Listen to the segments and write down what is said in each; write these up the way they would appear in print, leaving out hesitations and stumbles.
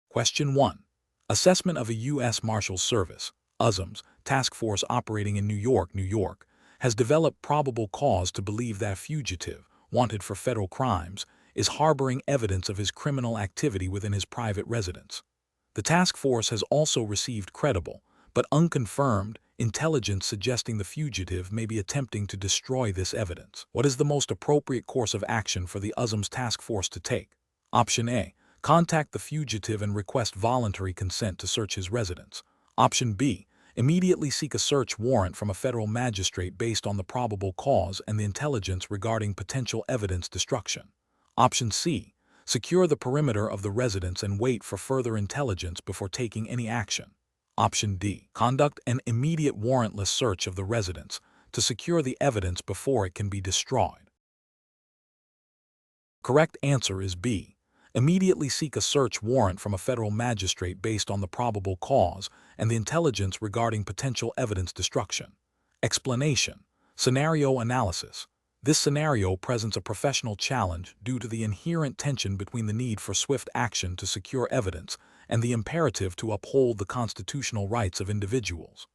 Question 1. Assessment of a U.S. Marshals Service, USMS, task force operating in New York, New York, has developed probable cause to believe that a fugitive, wanted for federal crimes, is harboring evidence of his criminal activity within his private residence. The task force has also received credible, but unconfirmed, intelligence suggesting the fugitive may be attempting to destroy this evidence. What is the most appropriate course of action for the USMS task force to take? Option A. Contact the fugitive and request voluntary consent to search his residence. Option B. Immediately seek a search warrant from a federal magistrate based on the probable cause and the intelligence regarding potential evidence destruction. Option C. Secure the perimeter of the residence and wait for further intelligence before taking any action. Option D. Conduct an immediate warrantless search of the residence to secure the evidence before it can be destroyed. Correct answer is B. Immediately seek a search warrant from a federal magistrate based on the probable cause and the intelligence regarding potential evidence destruction. Explanation. Scenario analysis. This scenario presents a professional challenge due to the inherent tension between the need for swift action to secure evidence and the imperative to uphold the constitutional rights of individuals.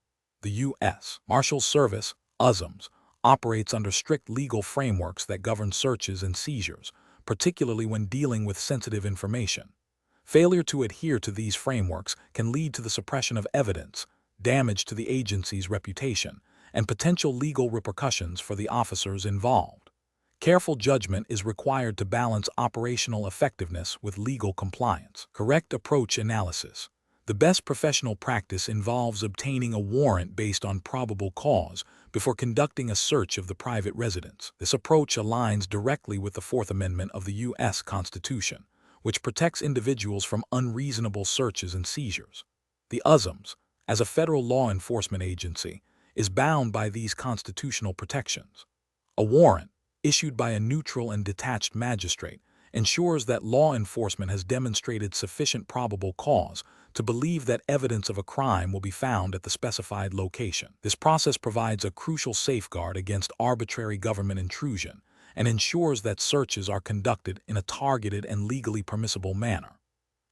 The U.S. Marshals Service, USMS, operates under strict legal frameworks that govern searches and seizures, particularly when dealing with sensitive information. Failure to adhere to these frameworks can lead to the suppression of evidence, damage to the agency's reputation, and potential legal repercussions for the officers involved. Careful judgment is required to balance operational effectiveness with legal compliance. Correct approach analysis. The best professional practice involves obtaining a warrant based on probable cause before conducting a search of the private residence. This approach aligns directly with the Fourth Amendment of the U.S. Constitution, which protects individuals from unreasonable searches and seizures. The USMS, as a federal law enforcement agency, is bound by these constitutional protections. A warrant, issued by a neutral and detached magistrate, ensures that law enforcement has demonstrated sufficient probable cause to believe that evidence of a crime will be found at the specified location. This process provides a crucial safeguard against arbitrary government intrusion and ensures that searches are conducted in a targeted and legally permissible manner.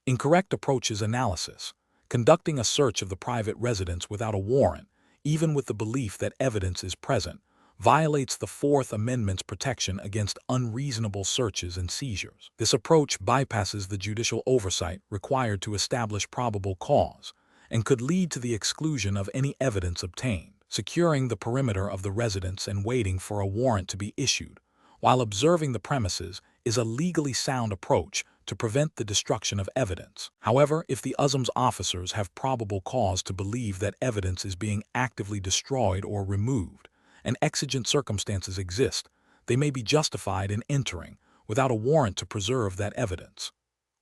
Incorrect approaches analysis. Conducting a search of the private residence without a warrant, even with the belief that evidence is present, violates the Fourth Amendment's protection against unreasonable searches and seizures. This approach bypasses the judicial oversight required to establish probable cause and could lead to the exclusion of any evidence obtained. Securing the perimeter of the residence and waiting for a warrant to be issued while observing the premises is a legally sound approach to prevent the destruction of evidence. However, if the USMS officers have probable cause to believe that evidence is being actively destroyed or removed, and exigent circumstances exist, they may be justified in entering without a warrant to preserve that evidence.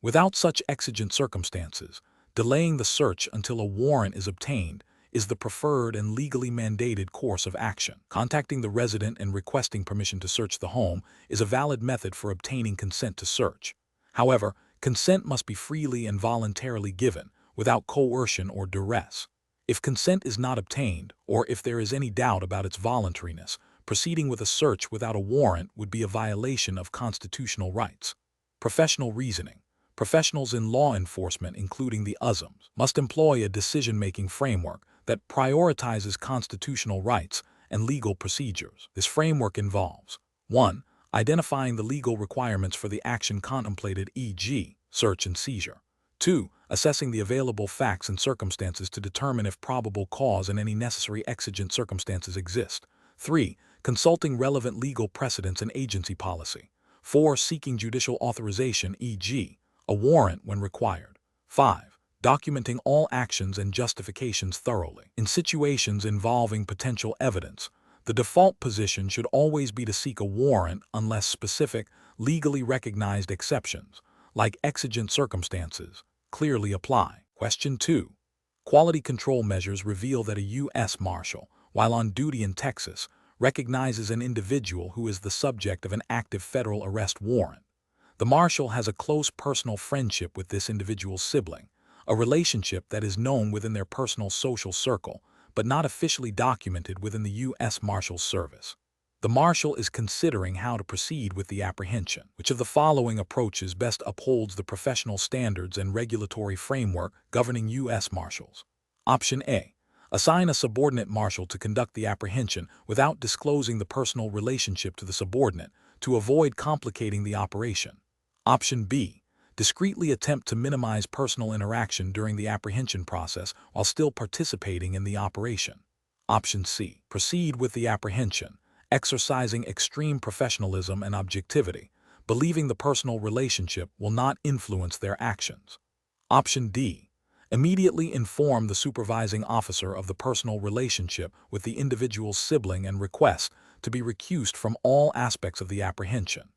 Without such exigent circumstances, delaying the search until a warrant is obtained is the preferred and legally mandated course of action. Contacting the resident and requesting permission to search the home is a valid method for obtaining consent to search. However, consent must be freely and voluntarily given, without coercion or duress. If consent is not obtained, or if there is any doubt about its voluntariness, proceeding with a search without a warrant would be a violation of constitutional rights. Professional reasoning. Professionals in law enforcement, including the USMS, must employ a decision-making framework that prioritizes constitutional rights and legal procedures. This framework involves 1. Identifying the legal requirements for the action contemplated, e.g., search and seizure. 2. Assessing the available facts and circumstances to determine if probable cause and any necessary exigent circumstances exist. 3. Consulting relevant legal precedents and agency policy. 4. Seeking judicial authorization, e.g., a warrant when required. 5. Documenting all actions and justifications thoroughly. In situations involving potential evidence, the default position should always be to seek a warrant unless specific, legally recognized exceptions, like exigent circumstances, clearly apply. Question 2. Quality control measures reveal that a U.S. Marshal, while on duty in Texas, recognizes an individual who is the subject of an active federal arrest warrant. The Marshal has a close personal friendship with this individual's sibling, a relationship that is known within their personal social circle, but not officially documented within the U.S. Marshals Service. The marshal is considering how to proceed with the apprehension. Which of the following approaches best upholds the professional standards and regulatory framework governing U.S. Marshals? Option A. Assign a subordinate marshal to conduct the apprehension without disclosing the personal relationship to the subordinate to avoid complicating the operation. Option B. Discreetly attempt to minimize personal interaction during the apprehension process while still participating in the operation. Option C. Proceed with the apprehension, exercising extreme professionalism and objectivity, believing the personal relationship will not influence their actions. Option D. Immediately inform the supervising officer of the personal relationship with the individual's sibling and request to be recused from all aspects of the apprehension.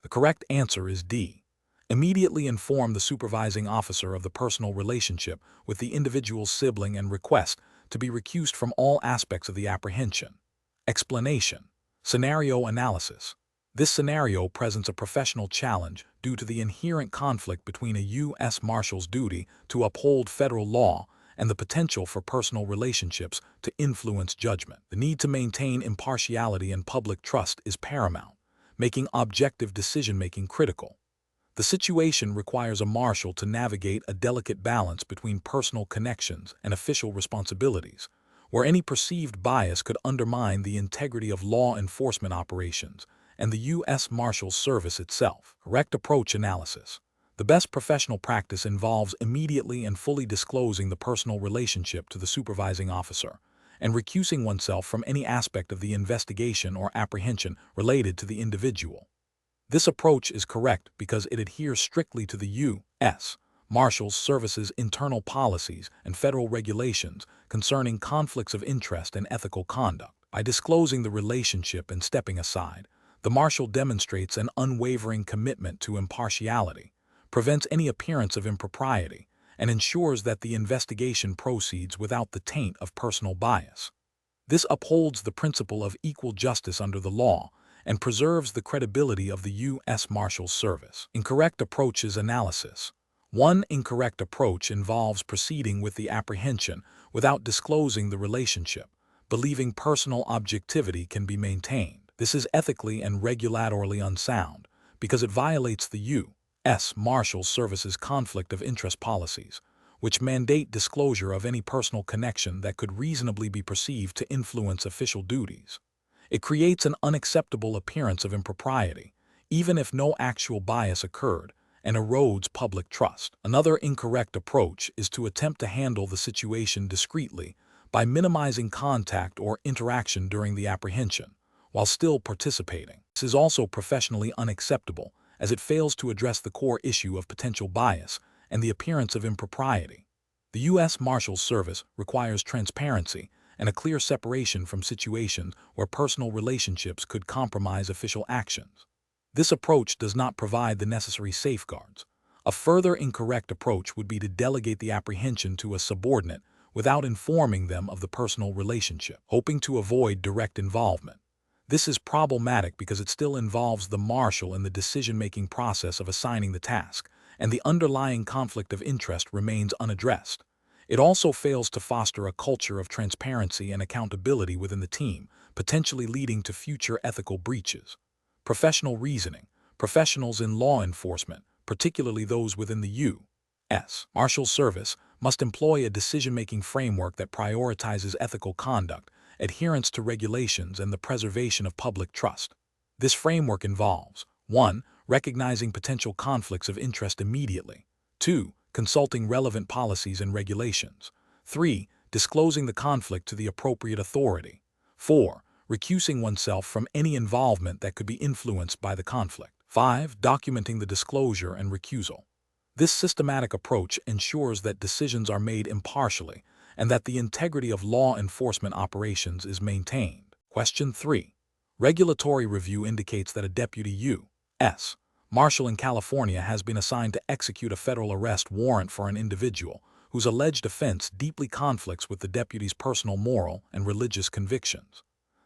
The correct answer is D. Immediately inform the supervising officer of the personal relationship with the individual's sibling and request to be recused from all aspects of the apprehension. Explanation. Scenario analysis. This scenario presents a professional challenge due to the inherent conflict between a U.S. Marshal's duty to uphold federal law and the potential for personal relationships to influence judgment. The need to maintain impartiality and public trust is paramount, making objective decision-making critical. The situation requires a marshal to navigate a delicate balance between personal connections and official responsibilities, where any perceived bias could undermine the integrity of law enforcement operations and the U.S. Marshals Service itself. Correct approach analysis. The best professional practice involves immediately and fully disclosing the personal relationship to the supervising officer and recusing oneself from any aspect of the investigation or apprehension related to the individual. This approach is correct because it adheres strictly to the U.S. Marshals Service's internal policies and federal regulations concerning conflicts of interest and ethical conduct. By disclosing the relationship and stepping aside, the marshal demonstrates an unwavering commitment to impartiality, prevents any appearance of impropriety, and ensures that the investigation proceeds without the taint of personal bias. This upholds the principle of equal justice under the law and preserves the credibility of the U.S. Marshals Service. Incorrect approaches analysis. One incorrect approach involves proceeding with the apprehension without disclosing the relationship, believing personal objectivity can be maintained. This is ethically and regulatorily unsound because it violates the U.S. Marshals Service's conflict of interest policies, which mandate disclosure of any personal connection that could reasonably be perceived to influence official duties. It creates an unacceptable appearance of impropriety, even if no actual bias occurred, and erodes public trust. Another incorrect approach is to attempt to handle the situation discreetly by minimizing contact or interaction during the apprehension, while still participating. This is also professionally unacceptable, as it fails to address the core issue of potential bias and the appearance of impropriety. The U.S. Marshals Service requires transparency and a clear separation from situations where personal relationships could compromise official actions. This approach does not provide the necessary safeguards. A further incorrect approach would be to delegate the apprehension to a subordinate without informing them of the personal relationship, hoping to avoid direct involvement. This is problematic because it still involves the marshal in the decision-making process of assigning the task, and the underlying conflict of interest remains unaddressed. It also fails to foster a culture of transparency and accountability within the team, potentially leading to future ethical breaches. Professional reasoning. Professionals in law enforcement, particularly those within the U.S. Marshals Service, must employ a decision-making framework that prioritizes ethical conduct, adherence to regulations, and the preservation of public trust. This framework involves 1. Recognizing potential conflicts of interest immediately. 2. Consulting relevant policies and regulations. 3. Disclosing the conflict to the appropriate authority. 4. Recusing oneself from any involvement that could be influenced by the conflict. 5. Documenting the disclosure and recusal. This systematic approach ensures that decisions are made impartially and that the integrity of law enforcement operations is maintained. Question 3. Regulatory review indicates that a deputy U.S. Marshal in California has been assigned to execute a federal arrest warrant for an individual whose alleged offense deeply conflicts with the deputy's personal moral and religious convictions.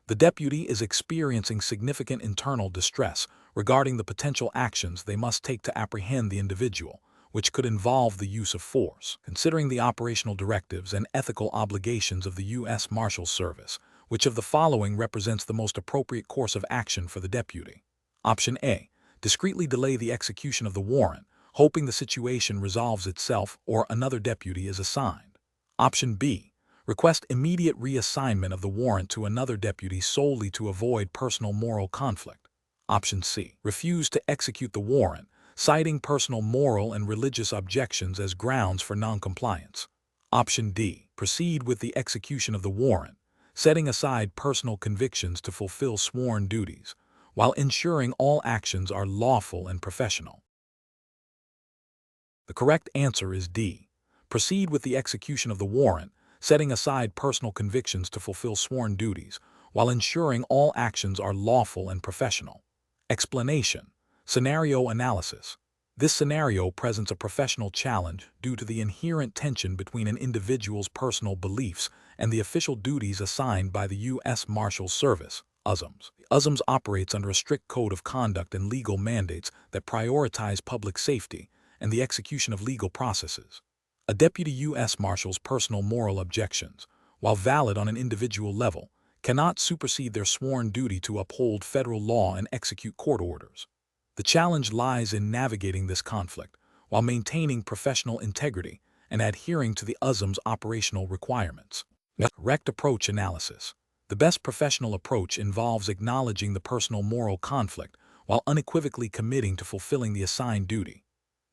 The deputy is experiencing significant internal distress regarding the potential actions they must take to apprehend the individual, which could involve the use of force. Considering the operational directives and ethical obligations of the U.S. Marshals Service, Which of the following represents the most appropriate course of action for the deputy? Option A. Discreetly delay the execution of the warrant, hoping the situation resolves itself or another deputy is assigned. Option B. Request immediate reassignment of the warrant to another deputy solely to avoid personal moral conflict. Option C. Refuse to execute the warrant, citing personal moral and religious objections as grounds for noncompliance. Option D. Proceed with the execution of the warrant, setting aside personal convictions to fulfill sworn duties, while ensuring all actions are lawful and professional. The correct answer is D. Proceed with the execution of the warrant, setting aside personal convictions to fulfill sworn duties, while ensuring all actions are lawful and professional. Explanation. Scenario analysis. This scenario presents a professional challenge due to the inherent tension between an individual's personal beliefs and the official duties assigned by the U.S. Marshals Service, USMS. USMS operates under a strict code of conduct and legal mandates that prioritize public safety and the execution of legal processes. A deputy U.S. Marshal's personal moral objections, while valid on an individual level, cannot supersede their sworn duty to uphold federal law and execute court orders. The challenge lies in navigating this conflict while maintaining professional integrity and adhering to the USM's operational requirements. Correct approach analysis. The best professional approach involves acknowledging the personal moral conflict while unequivocally committing to fulfilling the assigned duty.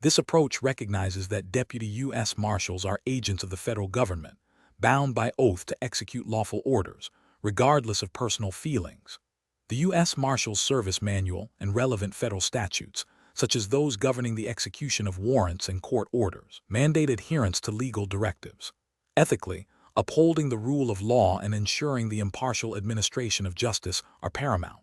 This approach recognizes that deputy U.S. Marshals are agents of the federal government, bound by oath to execute lawful orders, regardless of personal feelings. The U.S. Marshals Service Manual and relevant federal statutes, such as those governing the execution of warrants and court orders, mandate adherence to legal directives. Ethically, upholding the rule of law and ensuring the impartial administration of justice are paramount.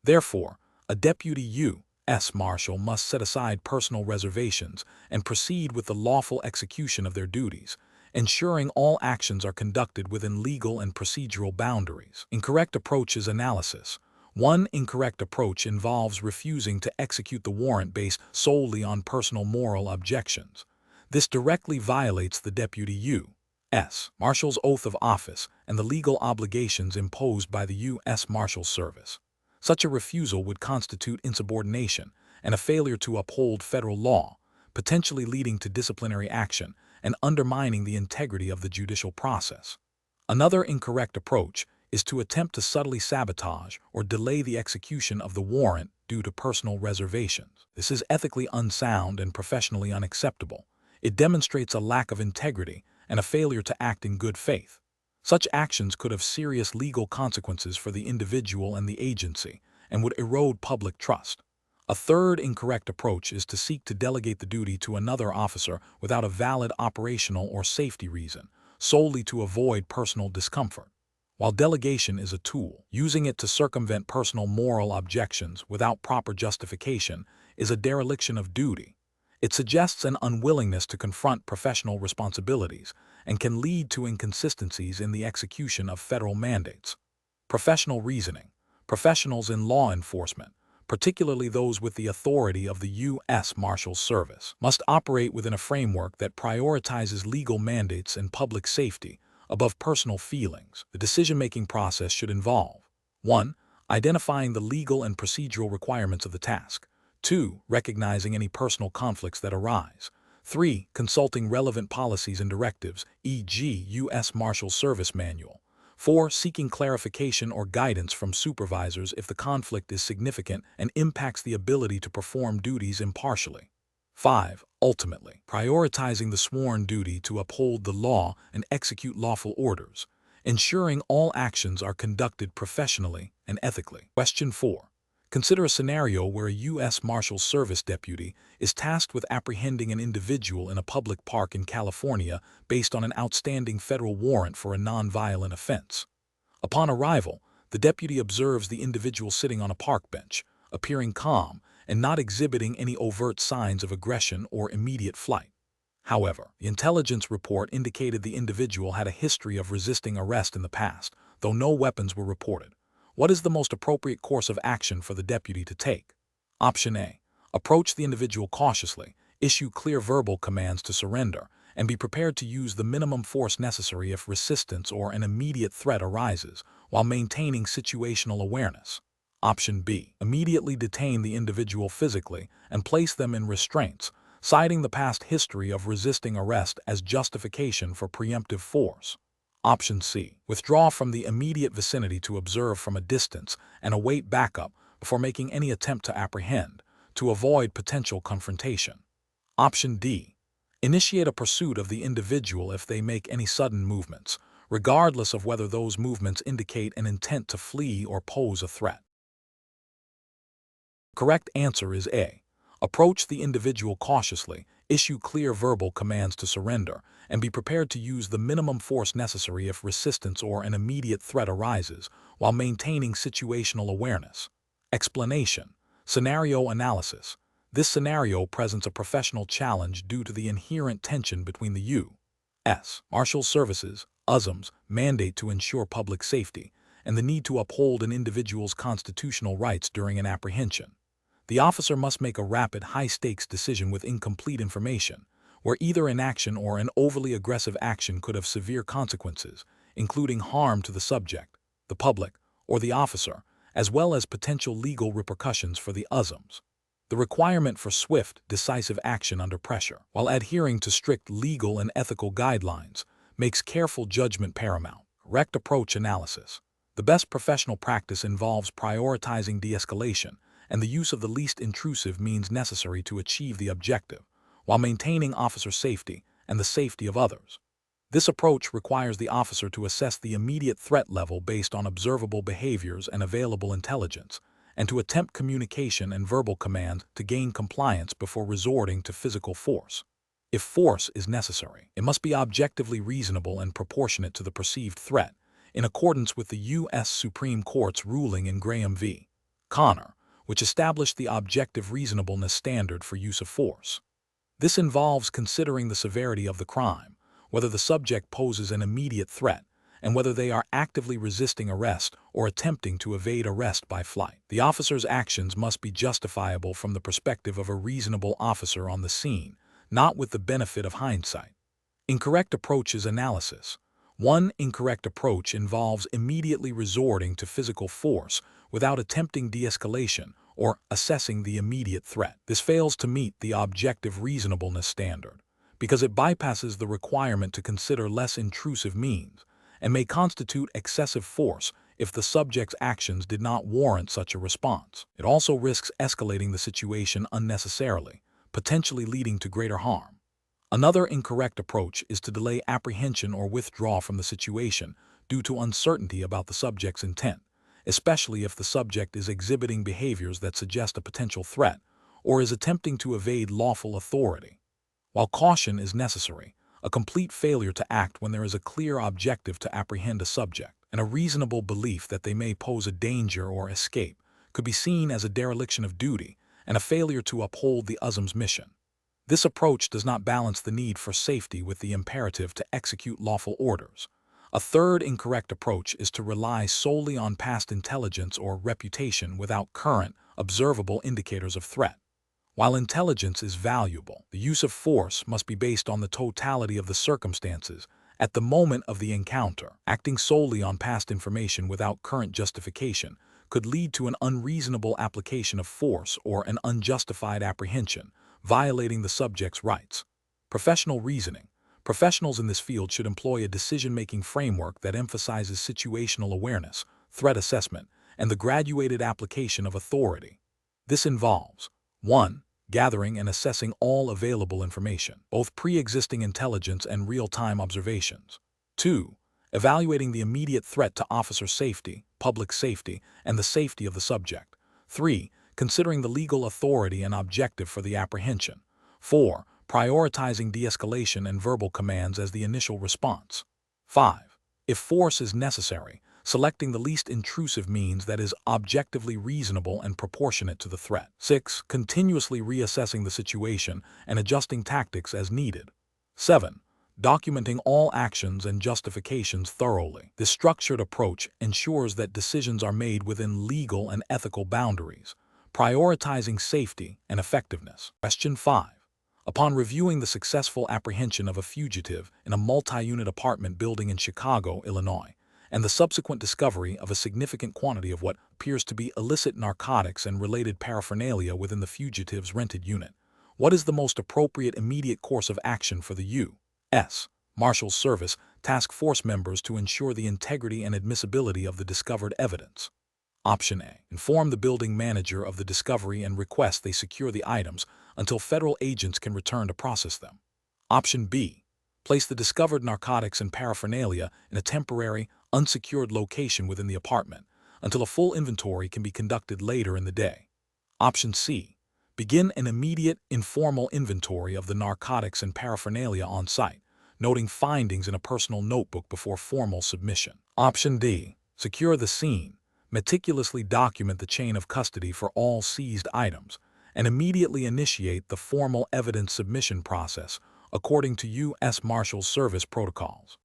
Therefore, a deputy U.S. Marshal must set aside personal reservations and proceed with the lawful execution of their duties, ensuring all actions are conducted within legal and procedural boundaries. Incorrect approaches analysis. One incorrect approach involves refusing to execute the warrant based solely on personal moral objections. This directly violates the deputy U.S. Marshal's oath of office and the legal obligations imposed by the U.S. Marshals Service. Such a refusal would constitute insubordination and a failure to uphold federal law, potentially leading to disciplinary action and undermining the integrity of the judicial process. Another incorrect approach is to attempt to subtly sabotage or delay the execution of the warrant due to personal reservations. This is ethically unsound and professionally unacceptable. It demonstrates a lack of integrity and a failure to act in good faith. Such actions could have serious legal consequences for the individual and the agency and would erode public trust. A third incorrect approach is to seek to delegate the duty to another officer without a valid operational or safety reason, solely to avoid personal discomfort. While delegation is a tool, using it to circumvent personal moral objections without proper justification is a dereliction of duty. It suggests an unwillingness to confront professional responsibilities and can lead to inconsistencies in the execution of federal mandates. Professional reasoning. Professionals in law enforcement, particularly those with the authority of the U.S. Marshals Service, must operate within a framework that prioritizes legal mandates and public safety above personal feelings. The decision-making process should involve 1. Identifying the legal and procedural requirements of the task. 2. Recognizing any personal conflicts that arise. 3. Consulting relevant policies and directives, e.g. U.S. Marshals Service Manual. 4. Seeking clarification or guidance from supervisors if the conflict is significant and impacts the ability to perform duties impartially. 5. Ultimately, prioritizing the sworn duty to uphold the law and execute lawful orders, ensuring all actions are conducted professionally and ethically. Question 4. Consider a scenario where a U.S. Marshals Service deputy is tasked with apprehending an individual in a public park in California based on an outstanding federal warrant for a nonviolent offense. Upon arrival, the deputy observes the individual sitting on a park bench, appearing calm and not exhibiting any overt signs of aggression or immediate flight. However, the intelligence report indicated the individual had a history of resisting arrest in the past, though no weapons were reported. What is the most appropriate course of action for the deputy to take? Option A. Approach the individual cautiously, issue clear verbal commands to surrender, and be prepared to use the minimum force necessary if resistance or an immediate threat arises, while maintaining situational awareness. Option B. Immediately detain the individual physically and place them in restraints, citing the past history of resisting arrest as justification for preemptive force. Option C. Withdraw from the immediate vicinity to observe from a distance and await backup before making any attempt to apprehend, to avoid potential confrontation. Option D. Initiate a pursuit of the individual if they make any sudden movements, regardless of whether those movements indicate an intent to flee or pose a threat. Correct answer is A. Approach the individual cautiously, issue clear verbal commands to surrender, and be prepared to use the minimum force necessary if resistance or an immediate threat arises, while maintaining situational awareness. Explanation. Scenario analysis. This scenario presents a professional challenge due to the inherent tension between the U.S. Marshals Services, USMS, mandate to ensure public safety, and the need to uphold an individual's constitutional rights during an apprehension. The officer must make a rapid, high-stakes decision with incomplete information, where either inaction or an overly aggressive action could have severe consequences, including harm to the subject, the public, or the officer, as well as potential legal repercussions for the USMS. The requirement for swift, decisive action under pressure, while adhering to strict legal and ethical guidelines, makes careful judgment paramount. Correct approach analysis. The best professional practice involves prioritizing de-escalation and the use of the least intrusive means necessary to achieve the objective, while maintaining officer safety and the safety of others. This approach requires the officer to assess the immediate threat level based on observable behaviors and available intelligence, and to attempt communication and verbal command to gain compliance before resorting to physical force. If force is necessary, it must be objectively reasonable and proportionate to the perceived threat, in accordance with the U.S. Supreme Court's ruling in Graham v. Connor, which established the objective reasonableness standard for use of force. This involves considering the severity of the crime, whether the subject poses an immediate threat, and whether they are actively resisting arrest or attempting to evade arrest by flight. The officer's actions must be justifiable from the perspective of a reasonable officer on the scene, not with the benefit of hindsight. Incorrect approaches analysis. One incorrect approach involves immediately resorting to physical force without attempting de-escalation or assessing the immediate threat. This fails to meet the objective reasonableness standard because it bypasses the requirement to consider less intrusive means and may constitute excessive force if the subject's actions did not warrant such a response. It also risks escalating the situation unnecessarily, potentially leading to greater harm. Another incorrect approach is to delay apprehension or withdraw from the situation due to uncertainty about the subject's intent, especially if the subject is exhibiting behaviors that suggest a potential threat or is attempting to evade lawful authority. While caution is necessary, a complete failure to act when there is a clear objective to apprehend a subject and a reasonable belief that they may pose a danger or escape could be seen as a dereliction of duty and a failure to uphold the USM's mission. This approach does not balance the need for safety with the imperative to execute lawful orders. A third incorrect approach is to rely solely on past intelligence or reputation without current, observable indicators of threat. While intelligence is valuable, the use of force must be based on the totality of the circumstances at the moment of the encounter. Acting solely on past information without current justification could lead to an unreasonable application of force or an unjustified apprehension, violating the subject's rights. Professional reasoning. Professionals in this field should employ a decision-making framework that emphasizes situational awareness, threat assessment, and the graduated application of authority. This involves 1. Gathering and assessing all available information, both pre-existing intelligence and real-time observations. 2. Evaluating the immediate threat to officer safety, public safety, and the safety of the subject. 3. Considering the legal authority and objective for the apprehension. 4. Prioritizing de-escalation and verbal commands as the initial response. 5. If force is necessary, selecting the least intrusive means that is objectively reasonable and proportionate to the threat. 6. Continuously reassessing the situation and adjusting tactics as needed. 7. Documenting all actions and justifications thoroughly. This structured approach ensures that decisions are made within legal and ethical boundaries, prioritizing safety and effectiveness. Question 5. Upon reviewing the successful apprehension of a fugitive in a multi-unit apartment building in Chicago, Illinois, and the subsequent discovery of a significant quantity of what appears to be illicit narcotics and related paraphernalia within the fugitive's rented unit, what is the most appropriate immediate course of action for the U.S. Marshals Service task force members to ensure the integrity and admissibility of the discovered evidence? Option A. Inform the building manager of the discovery and request they secure the items until federal agents can return to process them. Option B. Place the discovered narcotics and paraphernalia in a temporary, unsecured location within the apartment until a full inventory can be conducted later in the day. Option C. Begin an immediate, informal inventory of the narcotics and paraphernalia on site, noting findings in a personal notebook before formal submission. Option D. Secure the scene. Meticulously document the chain of custody for all seized items, and immediately initiate the formal evidence submission process according to U.S. Marshals Service protocols.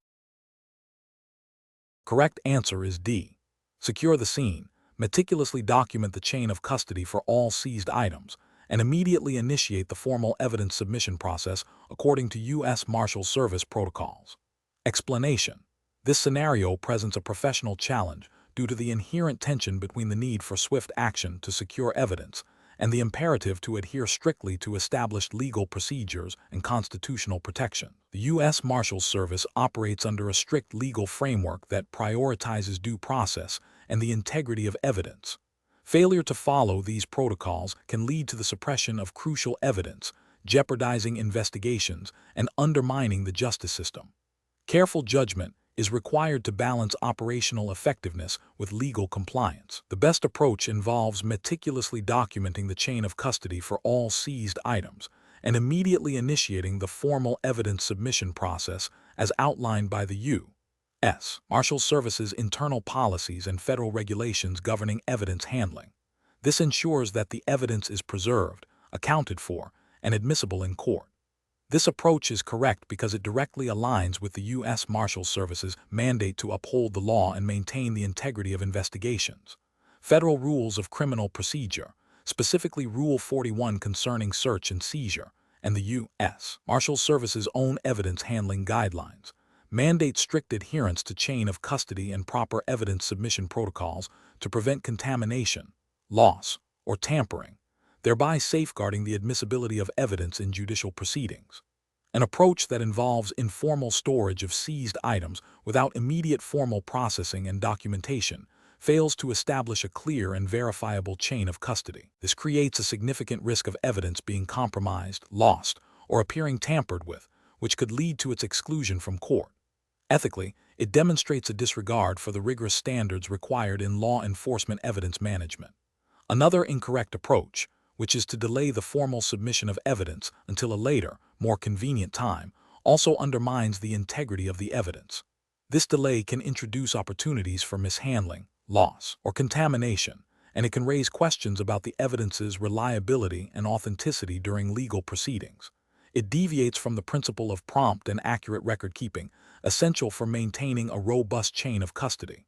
Correct answer is D. Secure the scene, meticulously document the chain of custody for all seized items, and immediately initiate the formal evidence submission process according to U.S. Marshals Service protocols. Explanation. This scenario presents a professional challenge due to the inherent tension between the need for swift action to secure evidence and the imperative to adhere strictly to established legal procedures and constitutional protection. The U.S. Marshals Service operates under a strict legal framework that prioritizes due process and the integrity of evidence. Failure to follow these protocols can lead to the suppression of crucial evidence, jeopardizing investigations and undermining the justice system. Careful judgment is required to balance operational effectiveness with legal compliance. The best approach involves meticulously documenting the chain of custody for all seized items and immediately initiating the formal evidence submission process as outlined by the U.S. Marshals Service's internal policies and federal regulations governing evidence handling. This ensures that the evidence is preserved, accounted for, and admissible in court. This approach is correct because it directly aligns with the U.S. Marshals Service's mandate to uphold the law and maintain the integrity of investigations. Federal rules of criminal procedure, specifically Rule 41 concerning search and seizure, and the U.S. Marshals Service's own evidence handling guidelines, mandate strict adherence to chain of custody and proper evidence submission protocols to prevent contamination, loss, or tampering, thereby safeguarding the admissibility of evidence in judicial proceedings. An approach that involves informal storage of seized items without immediate formal processing and documentation fails to establish a clear and verifiable chain of custody. This creates a significant risk of evidence being compromised, lost, or appearing tampered with, which could lead to its exclusion from court. Ethically, it demonstrates a disregard for the rigorous standards required in law enforcement evidence management. Another incorrect approach, which is to delay the formal submission of evidence until a later, more convenient time, also undermines the integrity of the evidence. This delay can introduce opportunities for mishandling, loss, or contamination, and it can raise questions about the evidence's reliability and authenticity during legal proceedings. It deviates from the principle of prompt and accurate record-keeping, essential for maintaining a robust chain of custody.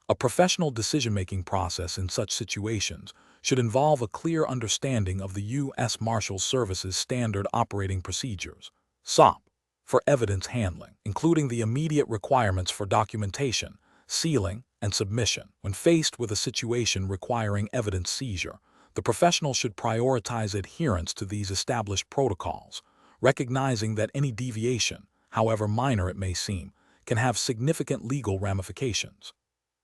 A professional decision-making process in such situations should involve a clear understanding of the U.S. Marshals Service's standard operating procedures, SOP, for evidence handling, including the immediate requirements for documentation, sealing, and submission. When faced with a situation requiring evidence seizure, the professional should prioritize adherence to these established protocols, recognizing that any deviation, however minor it may seem, can have significant legal ramifications.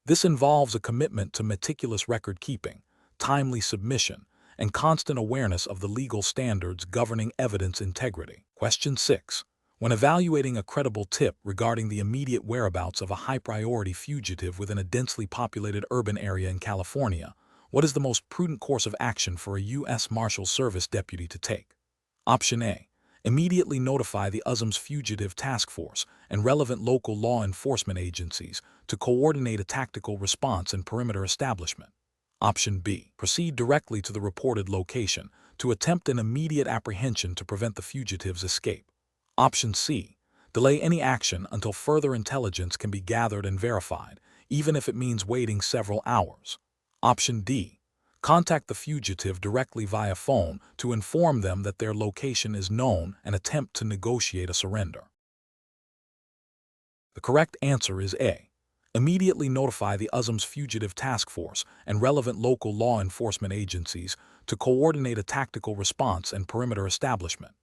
This involves a commitment to meticulous record-keeping, timely submission, and constant awareness of the legal standards governing evidence integrity. Question 6. When evaluating a credible tip regarding the immediate whereabouts of a high-priority fugitive within a densely populated urban area in California, what is the most prudent course of action for a U.S. Marshals Service deputy to take? Option A. Immediately notify the USMS Fugitive Task Force and relevant local law enforcement agencies to coordinate a tactical response and perimeter establishment. Option B. Proceed directly to the reported location to attempt an immediate apprehension to prevent the fugitive's escape. Option C. Delay any action until further intelligence can be gathered and verified, even if it means waiting several hours. Option D. Contact the fugitive directly via phone to inform them that their location is known and attempt to negotiate a surrender. The correct answer is A. Immediately notify the USMS Fugitive Task Force and relevant local law enforcement agencies to coordinate a tactical response and perimeter establishment.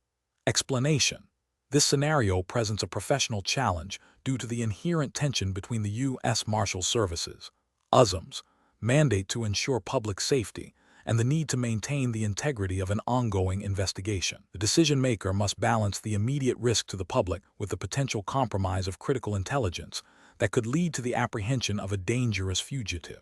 Explanation: this scenario presents a professional challenge due to the inherent tension between the U.S. Marshals Services, USMS, mandate to ensure public safety and the need to maintain the integrity of an ongoing investigation. The decision-maker must balance the immediate risk to the public with the potential compromise of critical intelligence that could lead to the apprehension of a dangerous fugitive.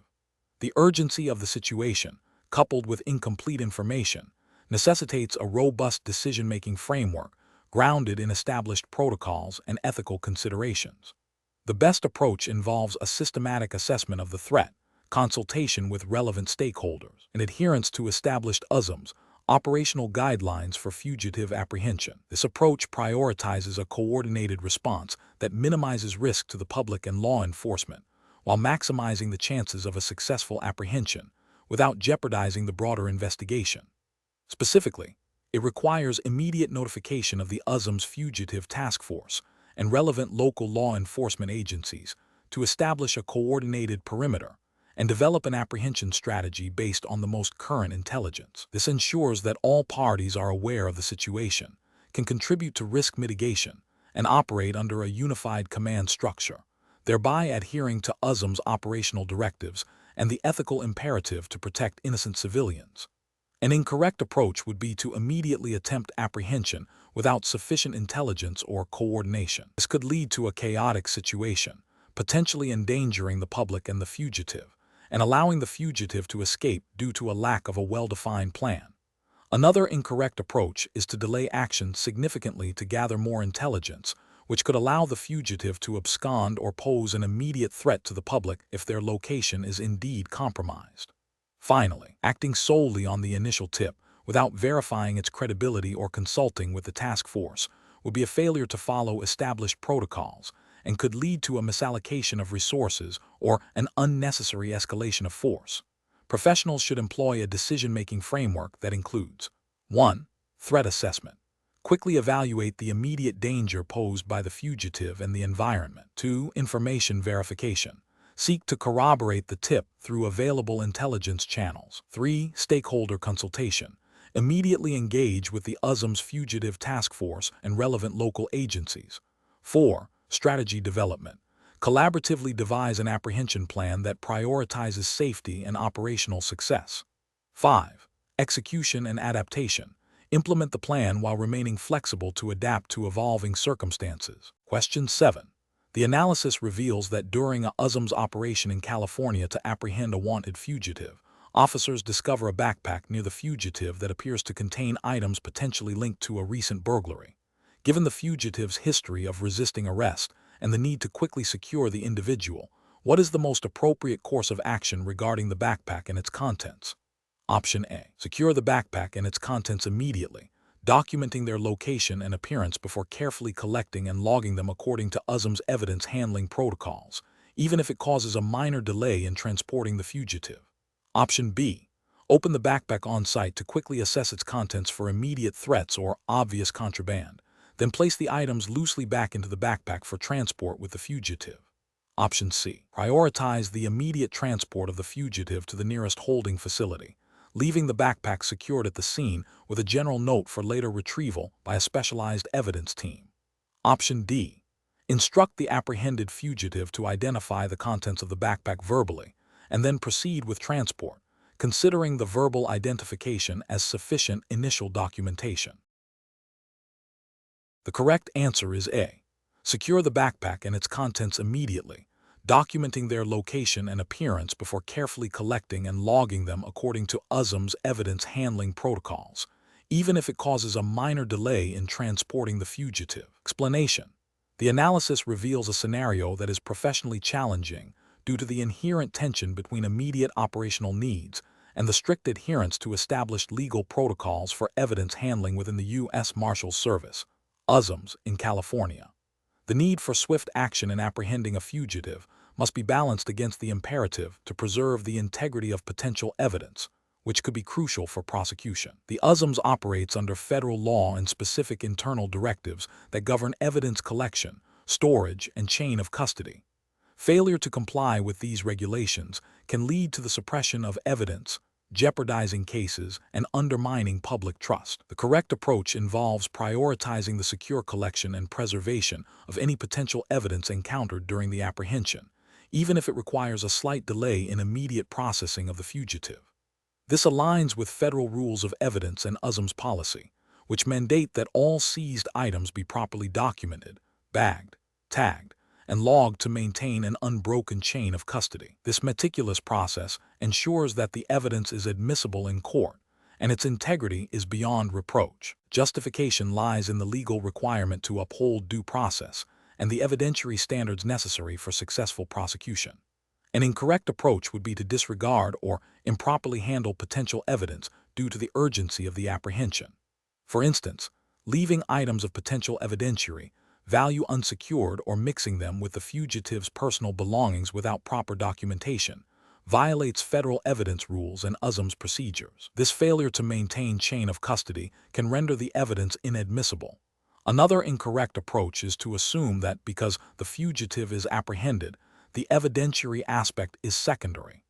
The urgency of the situation, coupled with incomplete information, necessitates a robust decision-making framework grounded in established protocols and ethical considerations. The best approach involves a systematic assessment of the threat, consultation with relevant stakeholders, and adherence to established USMS operational guidelines for fugitive apprehension. This approach prioritizes a coordinated response that minimizes risk to the public and law enforcement, while maximizing the chances of a successful apprehension without jeopardizing the broader investigation. Specifically, it requires immediate notification of the USMS Fugitive Task Force and relevant local law enforcement agencies to establish a coordinated perimeter and develop an apprehension strategy based on the most current intelligence. This ensures that all parties are aware of the situation, can contribute to risk mitigation, and operate under a unified command structure, thereby adhering to USMS operational directives and the ethical imperative to protect innocent civilians. An incorrect approach would be to immediately attempt apprehension without sufficient intelligence or coordination. This could lead to a chaotic situation, potentially endangering the public and the fugitive, and allowing the fugitive to escape due to a lack of a well-defined plan. Another incorrect approach is to delay action significantly to gather more intelligence, which could allow the fugitive to abscond or pose an immediate threat to the public if their location is indeed compromised. Finally, acting solely on the initial tip without verifying its credibility or consulting with the task force would be a failure to follow established protocols and could lead to a misallocation of resources or an unnecessary escalation of force. Professionals should employ a decision-making framework that includes 1. Threat assessment. Quickly evaluate the immediate danger posed by the fugitive and the environment. 2. Information verification. Seek to corroborate the tip through available intelligence channels. 3. Stakeholder consultation. Immediately engage with the USMS Fugitive Task Force and relevant local agencies. 4. Strategy development. Collaboratively devise an apprehension plan that prioritizes safety and operational success. 5. Execution and adaptation. Implement the plan while remaining flexible to adapt to evolving circumstances. Question 7. The analysis reveals that during a USMS operation in California to apprehend a wanted fugitive, officers discover a backpack near the fugitive that appears to contain items potentially linked to a recent burglary. Given the fugitive's history of resisting arrest and the need to quickly secure the individual, what is the most appropriate course of action regarding the backpack and its contents? Option A. Secure the backpack and its contents immediately, documenting their location and appearance before carefully collecting and logging them according to USMS evidence handling protocols, even if it causes a minor delay in transporting the fugitive. Option B. Open the backpack on site to quickly assess its contents for immediate threats or obvious contraband, then place the items loosely back into the backpack for transport with the fugitive. Option C. Prioritize the immediate transport of the fugitive to the nearest holding facility, leaving the backpack secured at the scene with a general note for later retrieval by a specialized evidence team. Option D. Instruct the apprehended fugitive to identify the contents of the backpack verbally, and then proceed with transport, considering the verbal identification as sufficient initial documentation. The correct answer is A. Secure the backpack and its contents immediately, documenting their location and appearance before carefully collecting and logging them according to USMS evidence handling protocols, even if it causes a minor delay in transporting the fugitive. Explanation: the analysis reveals a scenario that is professionally challenging due to the inherent tension between immediate operational needs and the strict adherence to established legal protocols for evidence handling within the U.S. Marshals Service, USMS, in California. The need for swift action in apprehending a fugitive must be balanced against the imperative to preserve the integrity of potential evidence, which could be crucial for prosecution. The USMS operates under federal law and specific internal directives that govern evidence collection, storage, and chain of custody. Failure to comply with these regulations can lead to the suppression of evidence, jeopardizing cases, and undermining public trust. The correct approach involves prioritizing the secure collection and preservation of any potential evidence encountered during the apprehension, even if it requires a slight delay in immediate processing of the fugitive. This aligns with federal rules of evidence and USMS policy, which mandate that all seized items be properly documented, bagged, tagged, and logged to maintain an unbroken chain of custody. This meticulous process ensures that the evidence is admissible in court and its integrity is beyond reproach. Justification lies in the legal requirement to uphold due process and the evidentiary standards necessary for successful prosecution. An incorrect approach would be to disregard or improperly handle potential evidence due to the urgency of the apprehension. For instance, leaving items of potential evidentiary value unsecured or mixing them with the fugitive's personal belongings without proper documentation violates federal evidence rules and USMS procedures. This failure to maintain chain of custody can render the evidence inadmissible. Another incorrect approach is to assume that because the fugitive is apprehended, the evidentiary aspect is secondary.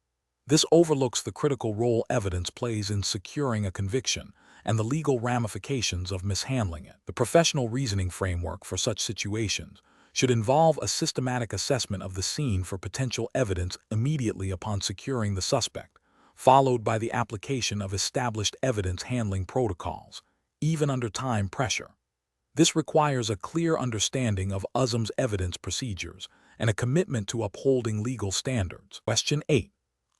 This overlooks the critical role evidence plays in securing a conviction and the legal ramifications of mishandling it. The professional reasoning framework for such situations should involve a systematic assessment of the scene for potential evidence immediately upon securing the suspect, followed by the application of established evidence handling protocols, even under time pressure. This requires a clear understanding of USMS evidence procedures and a commitment to upholding legal standards. Question 8.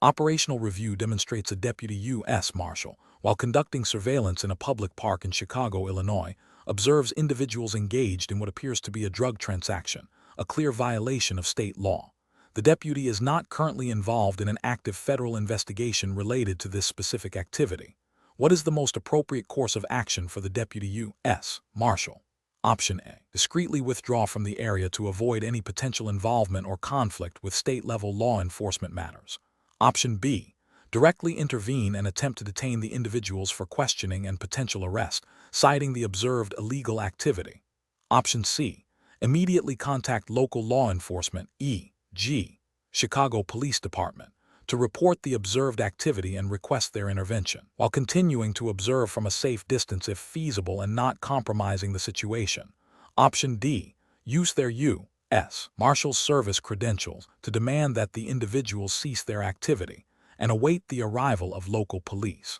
Operational review demonstrates a deputy U.S. Marshal, while conducting surveillance in a public park in Chicago, Illinois, observes individuals engaged in what appears to be a drug transaction, a clear violation of state law. The deputy is not currently involved in an active federal investigation related to this specific activity. What is the most appropriate course of action for the deputy U.S. Marshal? Option A. Discreetly withdraw from the area to avoid any potential involvement or conflict with state-level law enforcement matters. Option B. Directly intervene and attempt to detain the individuals for questioning and potential arrest, citing the observed illegal activity. Option C. Immediately contact local law enforcement, e.g., Chicago Police Department, to report the observed activity and request their intervention, while continuing to observe from a safe distance if feasible and not compromising the situation. Option D. Use their U.S. Marshals Service credentials to demand that the individuals cease their activity and await the arrival of local police.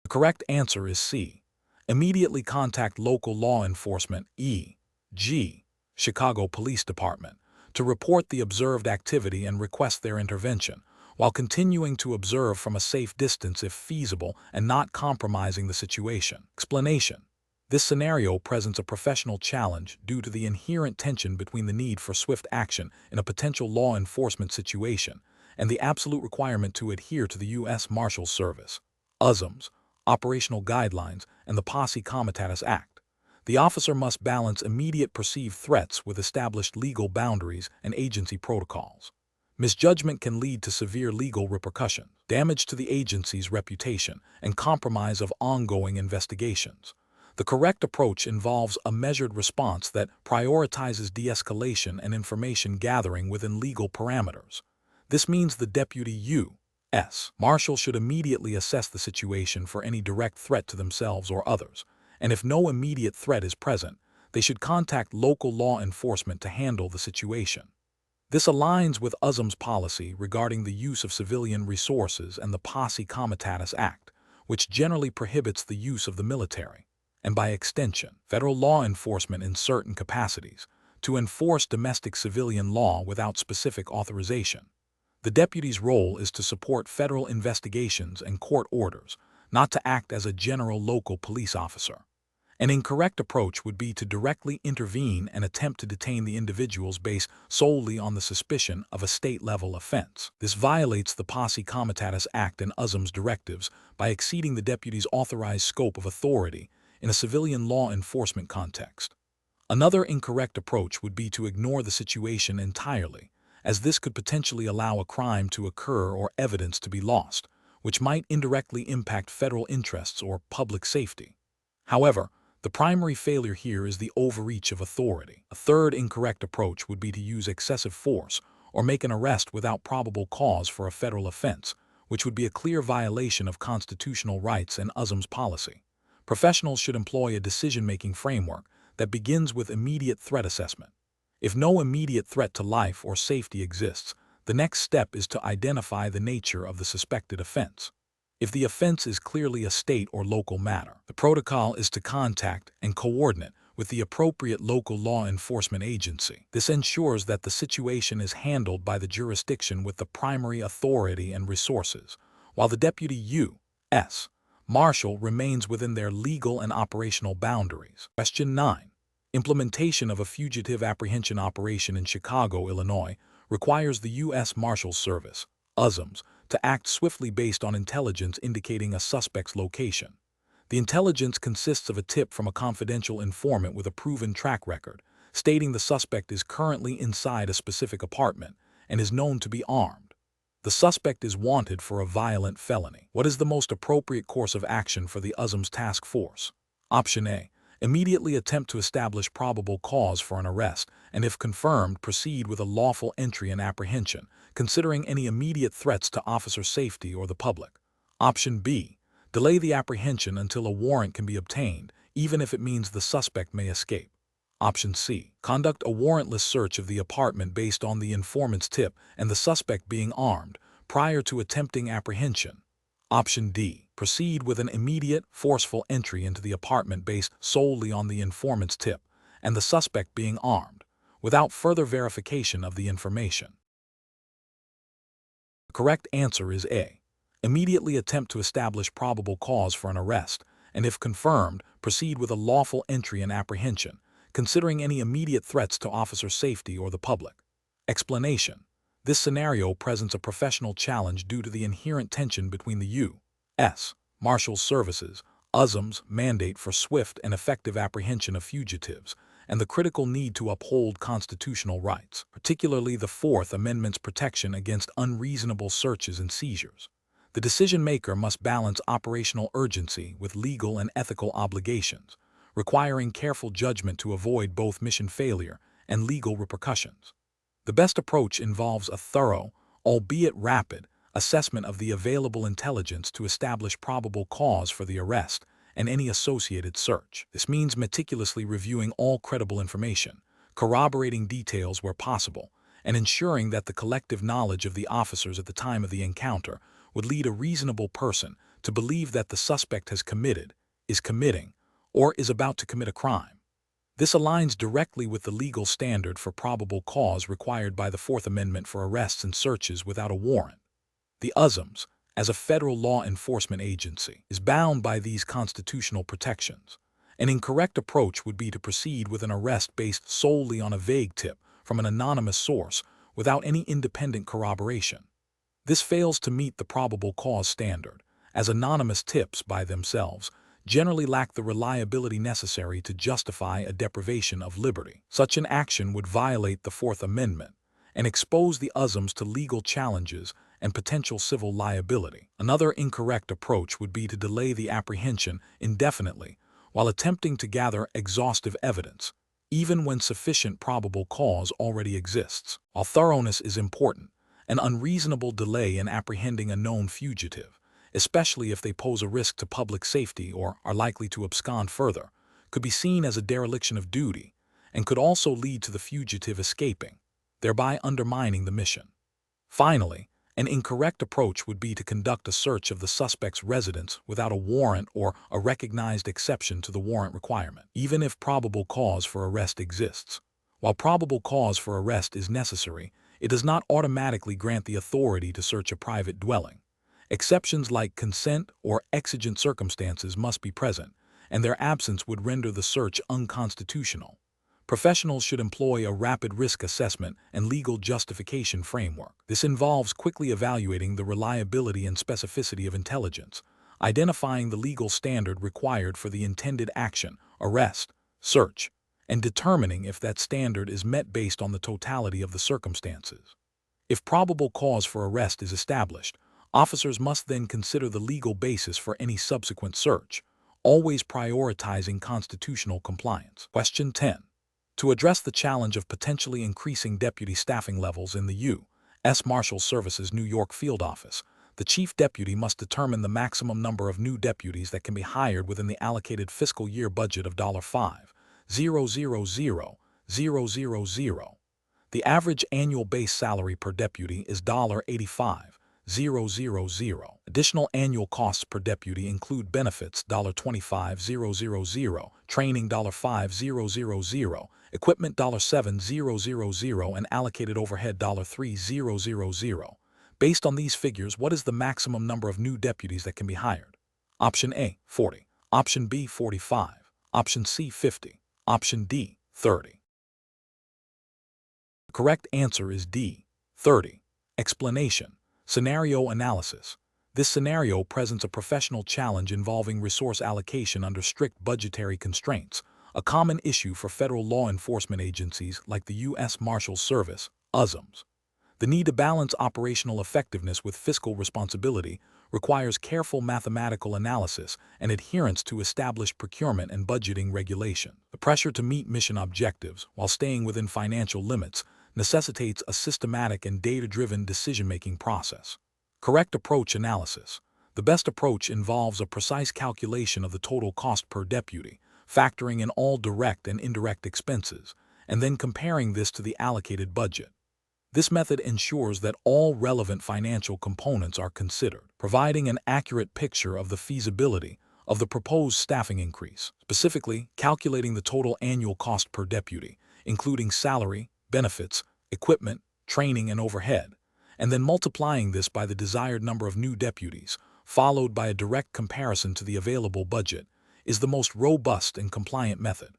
The correct answer is C. Immediately contact local law enforcement, e.g., Chicago Police Department, to report the observed activity and request their intervention, while continuing to observe from a safe distance if feasible and not compromising the situation. Explanation. This scenario presents a professional challenge due to the inherent tension between the need for swift action in a potential law enforcement situation and the absolute requirement to adhere to the U.S. Marshals Service, USMS, operational guidelines, and the Posse Comitatus Act. The officer must balance immediate perceived threats with established legal boundaries and agency protocols. Misjudgment can lead to severe legal repercussions, damage to the agency's reputation, and compromise of ongoing investigations. The correct approach involves a measured response that prioritizes de-escalation and information gathering within legal parameters. This means the deputy U.S. Marshal should immediately assess the situation for any direct threat to themselves or others, and if no immediate threat is present, they should contact local law enforcement to handle the situation. This aligns with USMS policy regarding the use of civilian resources and the Posse Comitatus Act, which generally prohibits the use of the military, and by extension, federal law enforcement in certain capacities, to enforce domestic civilian law without specific authorization. The deputy's role is to support federal investigations and court orders, not to act as a general local police officer. An incorrect approach would be to directly intervene and attempt to detain the individuals based solely on the suspicion of a state-level offense. This violates the Posse Comitatus Act and USMS directives by exceeding the deputy's authorized scope of authority in a civilian law enforcement context. Another incorrect approach would be to ignore the situation entirely, as this could potentially allow a crime to occur or evidence to be lost, which might indirectly impact federal interests or public safety. However, the primary failure here is the overreach of authority. A third incorrect approach would be to use excessive force or make an arrest without probable cause for a federal offense, which would be a clear violation of constitutional rights and USMS policy. Professionals should employ a decision-making framework that begins with immediate threat assessment. If no immediate threat to life or safety exists, the next step is to identify the nature of the suspected offense. If the offense is clearly a state or local matter, the protocol is to contact and coordinate with the appropriate local law enforcement agency. This ensures that the situation is handled by the jurisdiction with the primary authority and resources, while the deputy U.S. Marshal remains within their legal and operational boundaries. Question 9. Implementation of a fugitive apprehension operation in Chicago, Illinois, requires the U.S. Marshals Service, USMS, to act swiftly based on intelligence indicating a suspect's location. The intelligence consists of a tip from a confidential informant with a proven track record, stating the suspect is currently inside a specific apartment and is known to be armed. The suspect is wanted for a violent felony. What is the most appropriate course of action for the USMS task force? Option A. Immediately attempt to establish probable cause for an arrest, and if confirmed, proceed with a lawful entry and apprehension, considering any immediate threats to officer safety or the public. Option B. Delay the apprehension until a warrant can be obtained, even if it means the suspect may escape. Option C. Conduct a warrantless search of the apartment based on the informant's tip and the suspect being armed, prior to attempting apprehension. Option D. Proceed with an immediate, forceful entry into the apartment based solely on the informant's tip and the suspect being armed, without further verification of the information. The correct answer is A. Immediately attempt to establish probable cause for an arrest, and if confirmed, proceed with a lawful entry and apprehension, considering any immediate threats to officer safety or the public. Explanation. This scenario presents a professional challenge due to the inherent tension between the U.S. Marshals Service's USMS mandate for swift and effective apprehension of fugitives and the critical need to uphold constitutional rights, particularly the Fourth Amendment's protection against unreasonable searches and seizures. The decision-maker must balance operational urgency with legal and ethical obligations, requiring careful judgment to avoid both mission failure and legal repercussions. The best approach involves a thorough, albeit rapid, assessment of the available intelligence to establish probable cause for the arrest and any associated search. This means meticulously reviewing all credible information, corroborating details where possible, and ensuring that the collective knowledge of the officers at the time of the encounter would lead a reasonable person to believe that the suspect has committed, is committing, or is about to commit a crime. This aligns directly with the legal standard for probable cause required by the Fourth Amendment for arrests and searches without a warrant. The USMS, as a federal law enforcement agency, is bound by these constitutional protections. An incorrect approach would be to proceed with an arrest based solely on a vague tip from an anonymous source without any independent corroboration. This fails to meet the probable cause standard, as anonymous tips by themselves generally lack the reliability necessary to justify a deprivation of liberty. Such an action would violate the Fourth Amendment and expose the USMS to legal challenges and potential civil liability. Another incorrect approach would be to delay the apprehension indefinitely while attempting to gather exhaustive evidence, even when sufficient probable cause already exists. While thoroughness is important, an unreasonable delay in apprehending a known fugitive, especially if they pose a risk to public safety or are likely to abscond further, could be seen as a dereliction of duty and could also lead to the fugitive escaping, thereby undermining the mission. Finally, an incorrect approach would be to conduct a search of the suspect's residence without a warrant or a recognized exception to the warrant requirement, even if probable cause for arrest exists. While probable cause for arrest is necessary, it does not automatically grant the authority to search a private dwelling. Exceptions like consent or exigent circumstances must be present, and their absence would render the search unconstitutional. Professionals should employ a rapid risk assessment and legal justification framework. This involves quickly evaluating the reliability and specificity of intelligence, identifying the legal standard required for the intended action, arrest, search, and determining if that standard is met based on the totality of the circumstances. If probable cause for arrest is established, Officers must then consider the legal basis for any subsequent search, always prioritizing constitutional compliance. Question 10. To address the challenge of potentially increasing deputy staffing levels in the U.S. Marshals Service's New York field office, the chief deputy must determine the maximum number of new deputies that can be hired within the allocated fiscal year budget of $5,000,000. The average annual base salary per deputy is $85,000. Additional annual costs per deputy include benefits $25,000, training $5,000, equipment $7,000, and allocated overhead $3,000. Based on these figures, what is the maximum number of new deputies that can be hired? Option A, 40. Option B, 45. Option C, 50. Option D, 30. The correct answer is D, 30. Explanation. Scenario analysis. This scenario presents a professional challenge involving resource allocation under strict budgetary constraints, a common issue for federal law enforcement agencies like the U.S. Marshals Service, USMS. The need to balance operational effectiveness with fiscal responsibility requires careful mathematical analysis and adherence to established procurement and budgeting regulations. The pressure to meet mission objectives while staying within financial limits necessitates a systematic and data-driven decision-making process. Correct approach analysis. The best approach involves a precise calculation of the total cost per deputy, factoring in all direct and indirect expenses, and then comparing this to the allocated budget. This method ensures that all relevant financial components are considered, providing an accurate picture of the feasibility of the proposed staffing increase, specifically calculating the total annual cost per deputy, including salary, benefits, equipment, training, and overhead, and then multiplying this by the desired number of new deputies, followed by a direct comparison to the available budget, is the most robust and compliant method.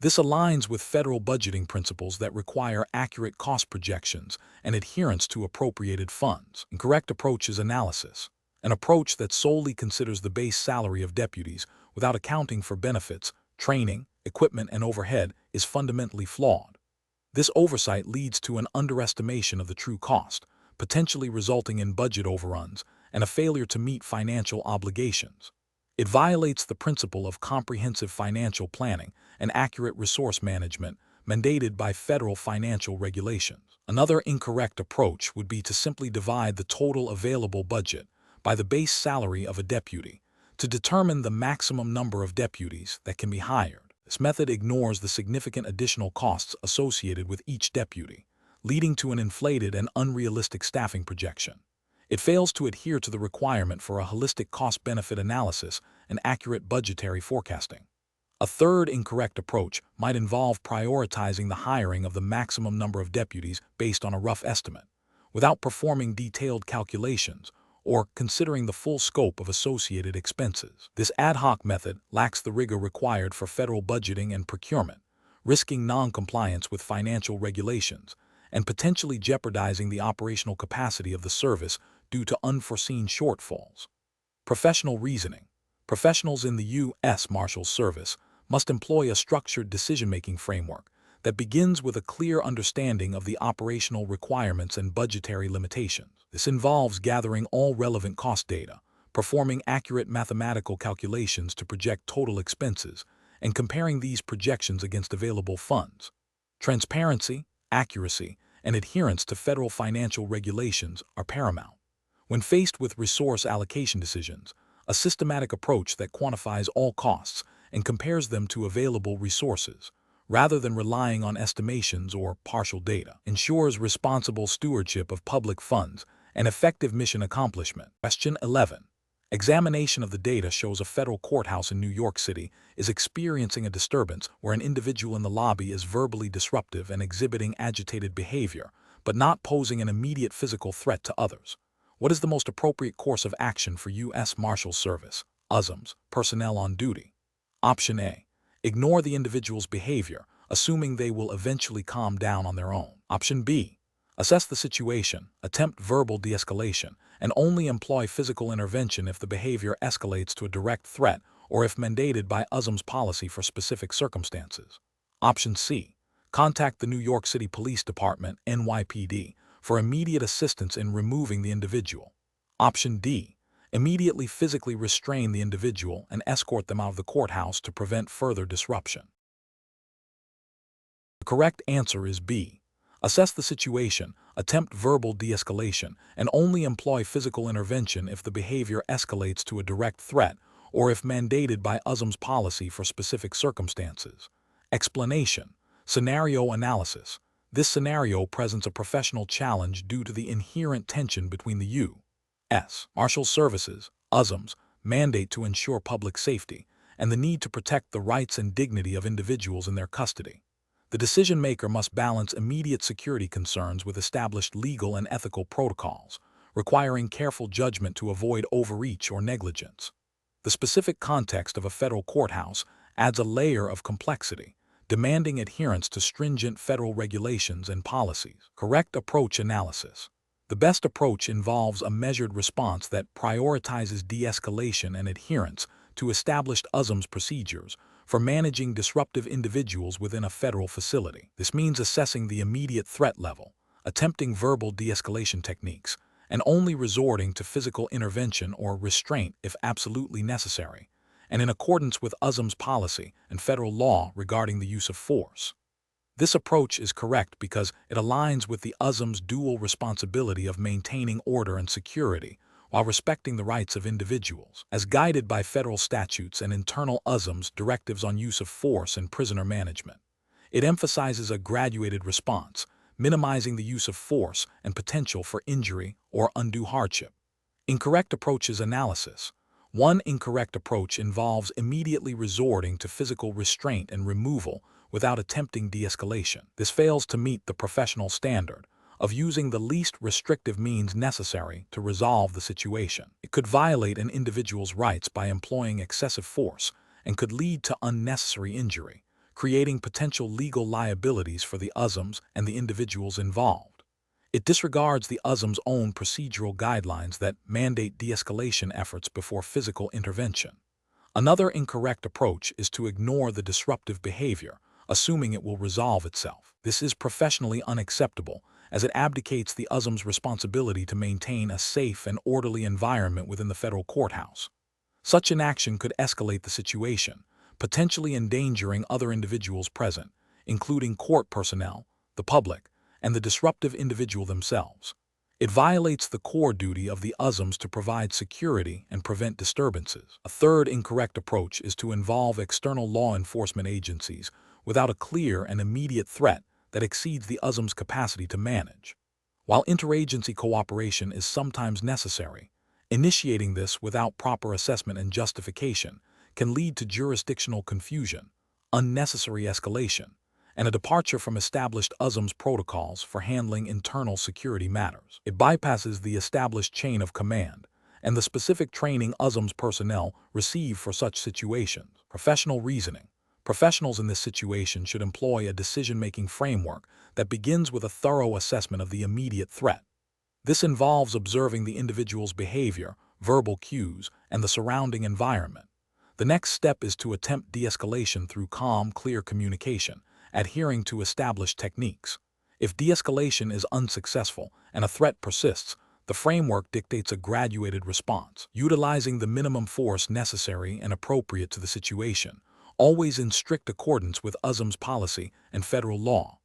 This aligns with federal budgeting principles that require accurate cost projections and adherence to appropriated funds. Incorrect approach is analysis, an approach that solely considers the base salary of deputies without accounting for benefits, training, equipment, and overhead is fundamentally flawed. This oversight leads to an underestimation of the true cost, potentially resulting in budget overruns and a failure to meet financial obligations. It violates the principle of comprehensive financial planning and accurate resource management mandated by federal financial regulations. Another incorrect approach would be to simply divide the total available budget by the base salary of a deputy to determine the maximum number of deputies that can be hired. This method ignores the significant additional costs associated with each deputy, leading to an inflated and unrealistic staffing projection. It fails to adhere to the requirement for a holistic cost-benefit analysis and accurate budgetary forecasting. A third incorrect approach might involve prioritizing the hiring of the maximum number of deputies based on a rough estimate, without performing detailed calculations or considering the full scope of associated expenses. This ad hoc method lacks the rigor required for federal budgeting and procurement, risking non-compliance with financial regulations and potentially jeopardizing the operational capacity of the service due to unforeseen shortfalls. Professional reasoning. Professionals in the U.S. Marshals Service must employ a structured decision-making framework that begins with a clear understanding of the operational requirements and budgetary limitations. This involves gathering all relevant cost data, performing accurate mathematical calculations to project total expenses, and comparing these projections against available funds. Transparency, accuracy, and adherence to federal financial regulations are paramount. When faced with resource allocation decisions, a systematic approach that quantifies all costs and compares them to available resources, rather than relying on estimations or partial data, ensures responsible stewardship of public funds and effective mission accomplishment. Question 11. Examination of the data shows a federal courthouse in New York City is experiencing a disturbance where an individual in the lobby is verbally disruptive and exhibiting agitated behavior, but not posing an immediate physical threat to others. What is the most appropriate course of action for U.S. Marshals Service, USMS, personnel on duty? Option A. Ignore the individual's behavior, assuming they will eventually calm down on their own. Option B. Assess the situation, attempt verbal de-escalation, and only employ physical intervention if the behavior escalates to a direct threat or if mandated by USMS policy for specific circumstances. Option C. Contact the New York City Police Department, NYPD, for immediate assistance in removing the individual. Option D. Immediately physically restrain the individual and escort them out of the courthouse to prevent further disruption. The correct answer is B. Assess the situation, attempt verbal de-escalation, and only employ physical intervention if the behavior escalates to a direct threat or if mandated by USMS policy for specific circumstances. Explanation. Scenario analysis. This scenario presents a professional challenge due to the inherent tension between the U.S. Marshals Services, USMS, mandate to ensure public safety and the need to protect the rights and dignity of individuals in their custody. The decision-maker must balance immediate security concerns with established legal and ethical protocols, requiring careful judgment to avoid overreach or negligence. The specific context of a federal courthouse adds a layer of complexity, demanding adherence to stringent federal regulations and policies. Correct approach analysis. The best approach involves a measured response that prioritizes de-escalation and adherence to established USMS procedures for managing disruptive individuals within a federal facility. This means assessing the immediate threat level, attempting verbal de-escalation techniques, and only resorting to physical intervention or restraint if absolutely necessary, and in accordance with USMS policy and federal law regarding the use of force. This approach is correct because it aligns with the USMS dual responsibility of maintaining order and security while respecting the rights of individuals, as guided by federal statutes and internal USMS directives on use of force and prisoner management. It emphasizes a graduated response, minimizing the use of force and potential for injury or undue hardship. Incorrect approaches analysis. One incorrect approach involves immediately resorting to physical restraint and removal without attempting de-escalation. This fails to meet the professional standard of using the least restrictive means necessary to resolve the situation. It could violate an individual's rights by employing excessive force and could lead to unnecessary injury, creating potential legal liabilities for the USMS and the individuals involved. It disregards the USMS' own procedural guidelines that mandate de-escalation efforts before physical intervention. Another incorrect approach is to ignore the disruptive behavior, assuming it will resolve itself. This is professionally unacceptable, as it abdicates the USMS' responsibility to maintain a safe and orderly environment within the federal courthouse. Such an action could escalate the situation, potentially endangering other individuals present, including court personnel, the public, and the disruptive individual themselves. It violates the core duty of the USMS to provide security and prevent disturbances. A third incorrect approach is to involve external law enforcement agencies without a clear and immediate threat that exceeds the USMS' capacity to manage. While interagency cooperation is sometimes necessary, initiating this without proper assessment and justification can lead to jurisdictional confusion, unnecessary escalation, and a departure from established USMS protocols for handling internal security matters. It bypasses the established chain of command and the specific training USMS personnel receive for such situations. Professional reasoning. Professionals in this situation should employ a decision-making framework that begins with a thorough assessment of the immediate threat. This involves observing the individual's behavior, verbal cues, and the surrounding environment. The next step is to attempt de-escalation through calm, clear communication, adhering to established techniques. If de-escalation is unsuccessful and a threat persists, the framework dictates a graduated response, utilizing the minimum force necessary and appropriate to the situation, always in strict accordance with USMS policy and federal law.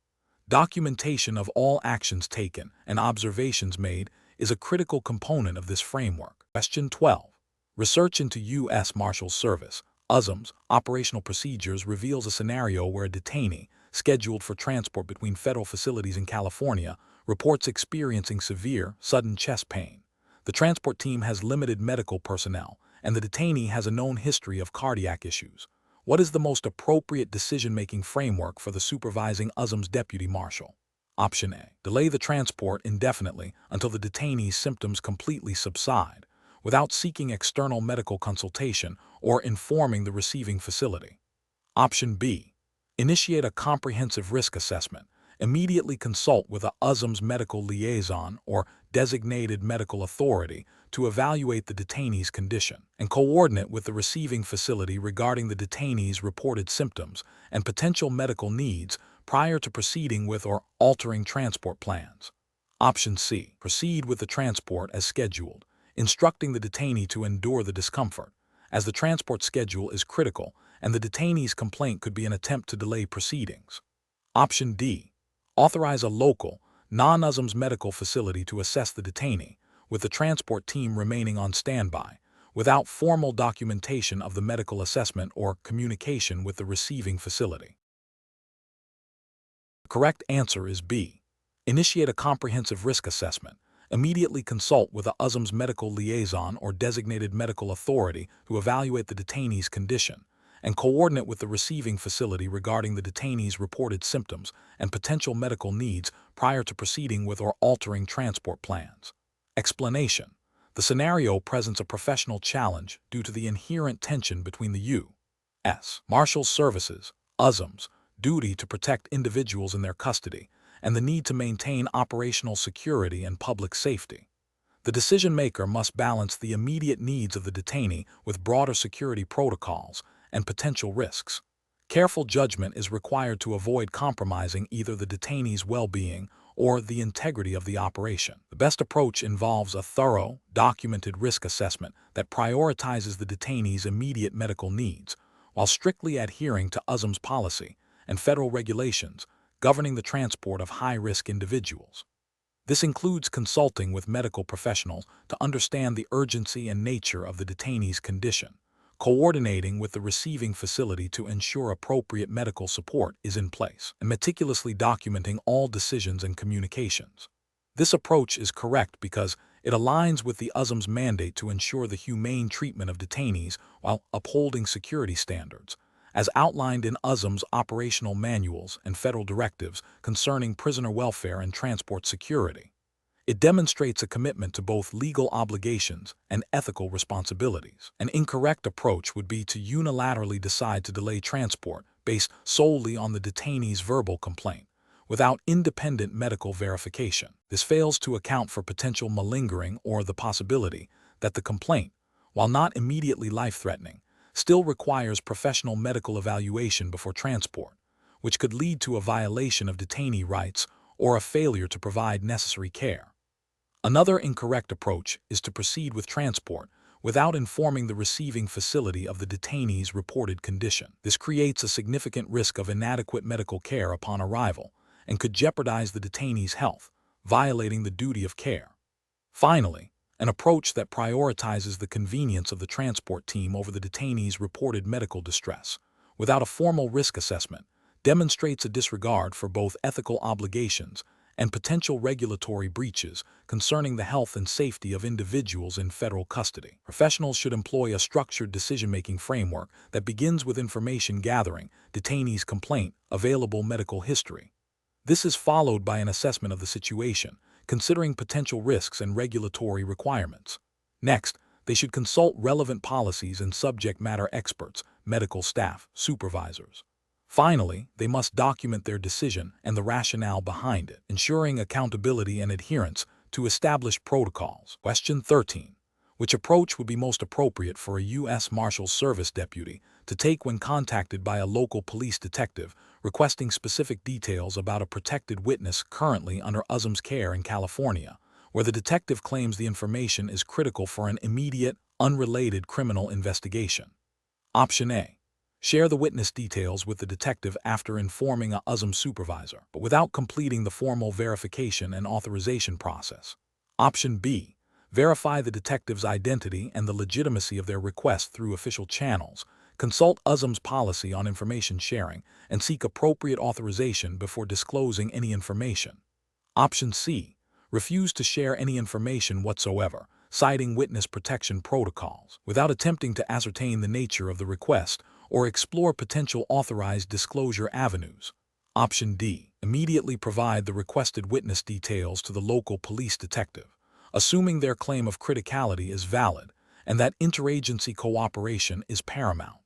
Documentation of all actions taken and observations made is a critical component of this framework. Question 12. Research into U.S. Marshals Service, USMS, operational procedures reveals a scenario where a detainee, scheduled for transport between federal facilities in California, reports experiencing severe, sudden chest pain. The transport team has limited medical personnel, and the detainee has a known history of cardiac issues. What is the most appropriate decision-making framework for the supervising USMS deputy marshal? Option A. Delay the transport indefinitely until the detainee's symptoms completely subside, without seeking external medical consultation or informing the receiving facility. Option B. Initiate a comprehensive risk assessment. Immediately consult with a USMS medical liaison or designated medical authority to evaluate the detainee's condition, and coordinate with the receiving facility regarding the detainee's reported symptoms and potential medical needs prior to proceeding with or altering transport plans. Option C. Proceed with the transport as scheduled, instructing the detainee to endure the discomfort, as the transport schedule is critical and the detainee's complaint could be an attempt to delay proceedings. Option D. Authorize a local, non-USMS medical facility to assess the detainee, with the transport team remaining on standby, without formal documentation of the medical assessment or communication with the receiving facility. The correct answer is B. Initiate a comprehensive risk assessment. Immediately consult with a USMS medical liaison or designated medical authority to evaluate the detainee's condition, and coordinate with the receiving facility regarding the detainee's reported symptoms and potential medical needs prior to proceeding with or altering transport plans. Explanation. The scenario presents a professional challenge due to the inherent tension between the U.S. Marshals Services, USMS, duty to protect individuals in their custody, and the need to maintain operational security and public safety. The decision-maker must balance the immediate needs of the detainee with broader security protocols and potential risks. Careful judgment is required to avoid compromising either the detainee's well-being or the integrity of the operation. The best approach involves a thorough, documented risk assessment that prioritizes the detainee's immediate medical needs, while strictly adhering to USMS policy and federal regulations governing the transport of high-risk individuals. This includes consulting with medical professionals to understand the urgency and nature of the detainee's condition, coordinating with the receiving facility to ensure appropriate medical support is in place, and meticulously documenting all decisions and communications. This approach is correct because it aligns with the USMS mandate to ensure the humane treatment of detainees while upholding security standards, as outlined in USMS operational manuals and federal directives concerning prisoner welfare and transport security. It demonstrates a commitment to both legal obligations and ethical responsibilities. An incorrect approach would be to unilaterally decide to delay transport based solely on the detainee's verbal complaint, without independent medical verification. This fails to account for potential malingering or the possibility that the complaint, while not immediately life-threatening, still requires professional medical evaluation before transport, which could lead to a violation of detainee rights or a failure to provide necessary care. Another incorrect approach is to proceed with transport without informing the receiving facility of the detainee's reported condition. This creates a significant risk of inadequate medical care upon arrival and could jeopardize the detainee's health, violating the duty of care. Finally, an approach that prioritizes the convenience of the transport team over the detainee's reported medical distress, without a formal risk assessment, demonstrates a disregard for both ethical obligations and potential regulatory breaches concerning the health and safety of individuals in federal custody. Professionals should employ a structured decision-making framework that begins with information gathering, detainee's complaint, available medical history. This is followed by an assessment of the situation, considering potential risks and regulatory requirements. Next, they should consult relevant policies and subject matter experts, medical staff, supervisors. Finally, they must document their decision and the rationale behind it, ensuring accountability and adherence to established protocols. Question 13. Which approach would be most appropriate for a U.S. Marshals Service deputy to take when contacted by a local police detective requesting specific details about a protected witness currently under USMS care in California, where the detective claims the information is critical for an immediate, unrelated criminal investigation? Option A. Share the witness details with the detective after informing a USMS supervisor, but without completing the formal verification and authorization process. Option B. Verify the detective's identity and the legitimacy of their request through official channels, consult USMS policy on information sharing, and seek appropriate authorization before disclosing any information. Option C. Refuse to share any information whatsoever, citing witness protection protocols, without attempting to ascertain the nature of the request or explore potential authorized disclosure avenues. Option D. Immediately provide the requested witness details to the local police detective, assuming their claim of criticality is valid and that interagency cooperation is paramount.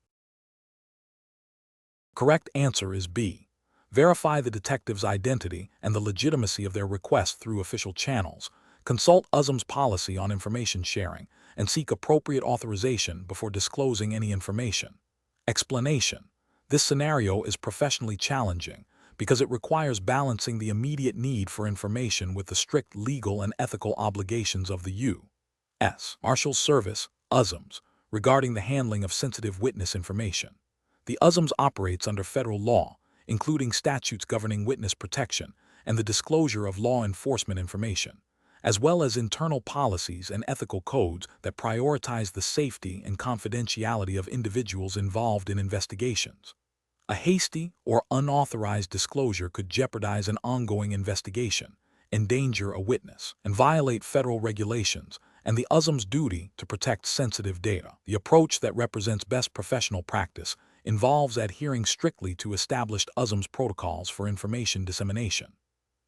Correct answer is B. Verify the detective's identity and the legitimacy of their request through official channels, consult USMS policy on information sharing, and seek appropriate authorization before disclosing any information. Explanation. This scenario is professionally challenging because it requires balancing the immediate need for information with the strict legal and ethical obligations of the U.S. Marshals Service, USMS, regarding the handling of sensitive witness information. The USMS operates under federal law, including statutes governing witness protection and the disclosure of law enforcement information, as well as internal policies and ethical codes that prioritize the safety and confidentiality of individuals involved in investigations. A hasty or unauthorized disclosure could jeopardize an ongoing investigation, endanger a witness, and violate federal regulations and the USM's duty to protect sensitive data. The approach that represents best professional practice involves adhering strictly to established USM's protocols for information dissemination.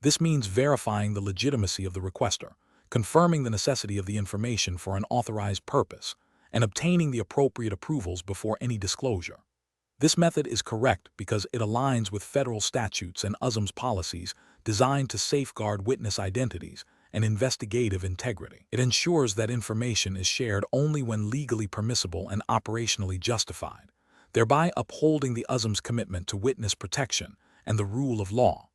This means verifying the legitimacy of the requester, confirming the necessity of the information for an authorized purpose, and obtaining the appropriate approvals before any disclosure. This method is correct because it aligns with federal statutes and USM's policies designed to safeguard witness identities and investigative integrity. It ensures that information is shared only when legally permissible and operationally justified, thereby upholding the USM's commitment to witness protection and the rule of law.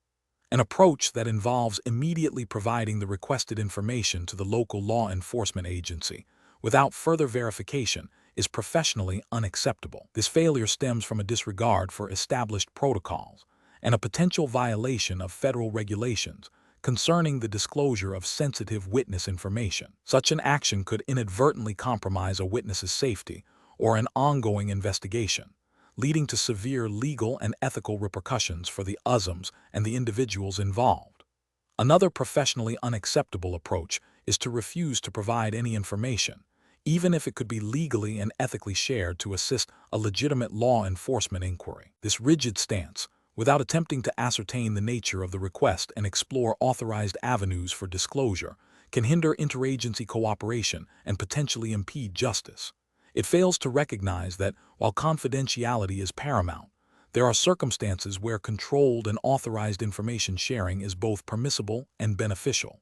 An approach that involves immediately providing the requested information to the local law enforcement agency without further verification is professionally unacceptable. This failure stems from a disregard for established protocols and a potential violation of federal regulations concerning the disclosure of sensitive witness information. Such an action could inadvertently compromise a witness's safety or an ongoing investigation, leading to severe legal and ethical repercussions for the USMs and the individuals involved. Another professionally unacceptable approach is to refuse to provide any information, even if it could be legally and ethically shared to assist a legitimate law enforcement inquiry. This rigid stance, without attempting to ascertain the nature of the request and explore authorized avenues for disclosure, can hinder interagency cooperation and potentially impede justice. It fails to recognize that, while confidentiality is paramount, there are circumstances where controlled and authorized information sharing is both permissible and beneficial.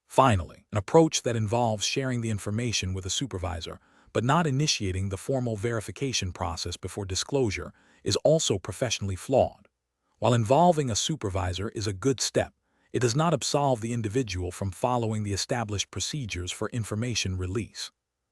Finally, an approach that involves sharing the information with a supervisor, but not initiating the formal verification process before disclosure, is also professionally flawed. While involving a supervisor is a good step, it does not absolve the individual from following the established procedures for information release.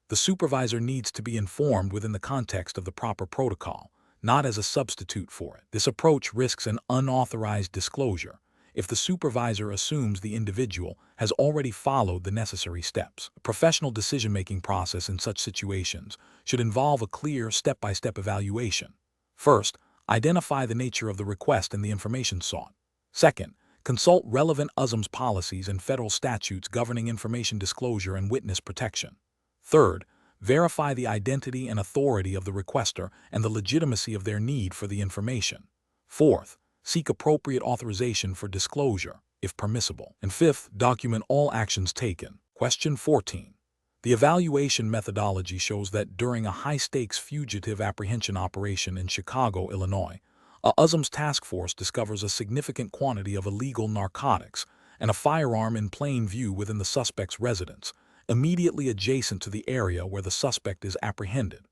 The supervisor needs to be informed within the context of the proper protocol, not as a substitute for it. This approach risks an unauthorized disclosure if the supervisor assumes the individual has already followed the necessary steps. A professional decision-making process in such situations should involve a clear step-by-step evaluation. First, identify the nature of the request and the information sought. Second, consult relevant USM's policies and federal statutes governing information disclosure and witness protection. Third, verify the identity and authority of the requester and the legitimacy of their need for the information. Fourth, seek appropriate authorization for disclosure, if permissible. And fifth, document all actions taken. Question 14. The evaluation methodology shows that during a high-stakes fugitive apprehension operation in Chicago, Illinois, a USM's task force discovers a significant quantity of illegal narcotics and a firearm in plain view within the suspect's residence, immediately adjacent to the area where the suspect is apprehended.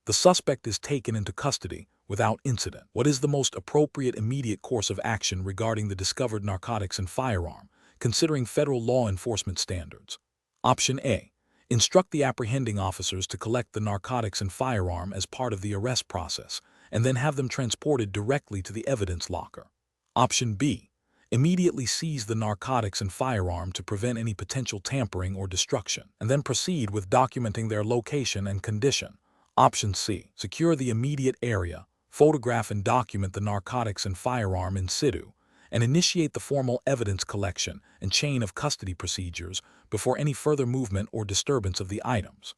The suspect is taken into custody without incident. What is the most appropriate immediate course of action regarding the discovered narcotics and firearm, considering federal law enforcement standards? Option A. Instruct the apprehending officers to collect the narcotics and firearm as part of the arrest process, and then have them transported directly to the evidence locker. Option B. Immediately seize the narcotics and firearm to prevent any potential tampering or destruction, and then proceed with documenting their location and condition. Option C. Secure the immediate area, photograph and document the narcotics and firearm in situ, and initiate the formal evidence collection and chain of custody procedures before any further movement or disturbance of the items.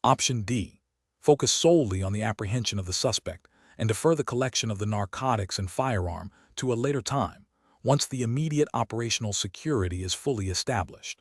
Option D. Focus solely on the apprehension of the suspect and defer the collection of the narcotics and firearm to a later time, once the immediate operational security is fully established.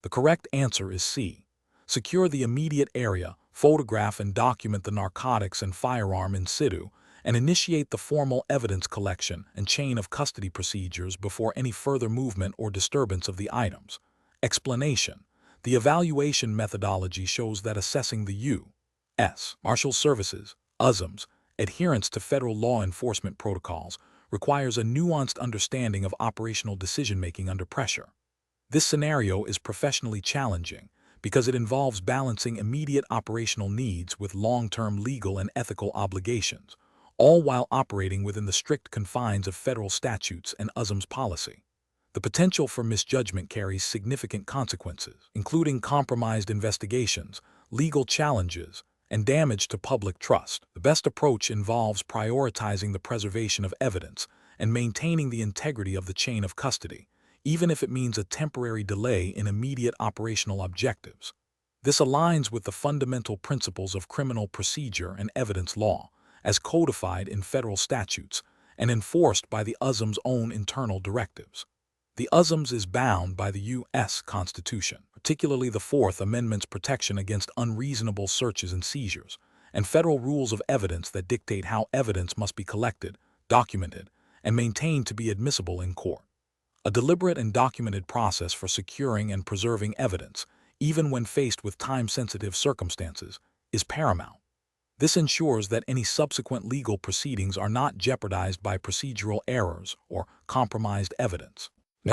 The correct answer is C. Secure the immediate area, photograph and document the narcotics and firearm in situ, and initiate the formal evidence collection and chain of custody procedures before any further movement or disturbance of the items. Explanation: the evaluation methodology shows that assessing the U.S. Marshals Service's, USM's, adherence to federal law enforcement protocols requires a nuanced understanding of operational decision-making under pressure. This scenario is professionally challenging because it involves balancing immediate operational needs with long-term legal and ethical obligations, all while operating within the strict confines of federal statutes and USMS policy. The potential for misjudgment carries significant consequences, including compromised investigations, legal challenges, and damage to public trust. The best approach involves prioritizing the preservation of evidence and maintaining the integrity of the chain of custody, even if it means a temporary delay in immediate operational objectives. This aligns with the fundamental principles of criminal procedure and evidence law, as codified in federal statutes and enforced by the USM's own internal directives. The USMS is bound by the U.S. Constitution, particularly the Fourth Amendment's protection against unreasonable searches and seizures, and federal rules of evidence that dictate how evidence must be collected, documented, and maintained to be admissible in court. A deliberate and documented process for securing and preserving evidence, even when faced with time-sensitive circumstances, is paramount. This ensures that any subsequent legal proceedings are not jeopardized by procedural errors or compromised evidence.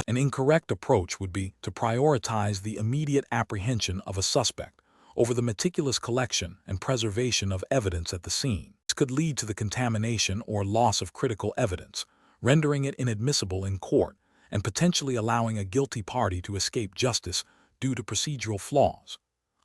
An incorrect approach would be to prioritize the immediate apprehension of a suspect over the meticulous collection and preservation of evidence at the scene. This could lead to the contamination or loss of critical evidence, rendering it inadmissible in court and potentially allowing a guilty party to escape justice due to procedural flaws.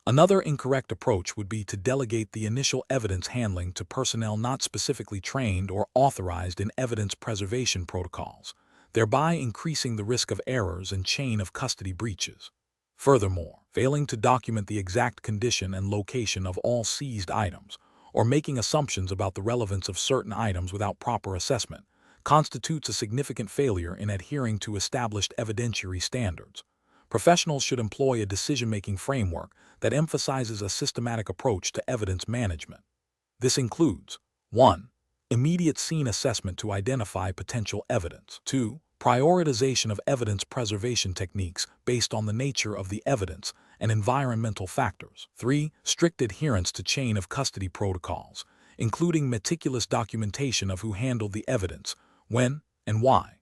Another incorrect approach would be to delegate the initial evidence handling to personnel not specifically trained or authorized in evidence preservation protocols, thereby increasing the risk of errors and chain of custody breaches. Furthermore, failing to document the exact condition and location of all seized items, or making assumptions about the relevance of certain items without proper assessment, constitutes a significant failure in adhering to established evidentiary standards. Professionals should employ a decision-making framework that emphasizes a systematic approach to evidence management. This includes 1. Immediate scene assessment to identify potential evidence. 2. Prioritization of evidence preservation techniques based on the nature of the evidence and environmental factors. 3. Strict adherence to chain of custody protocols, including meticulous documentation of who handled the evidence, when, and why.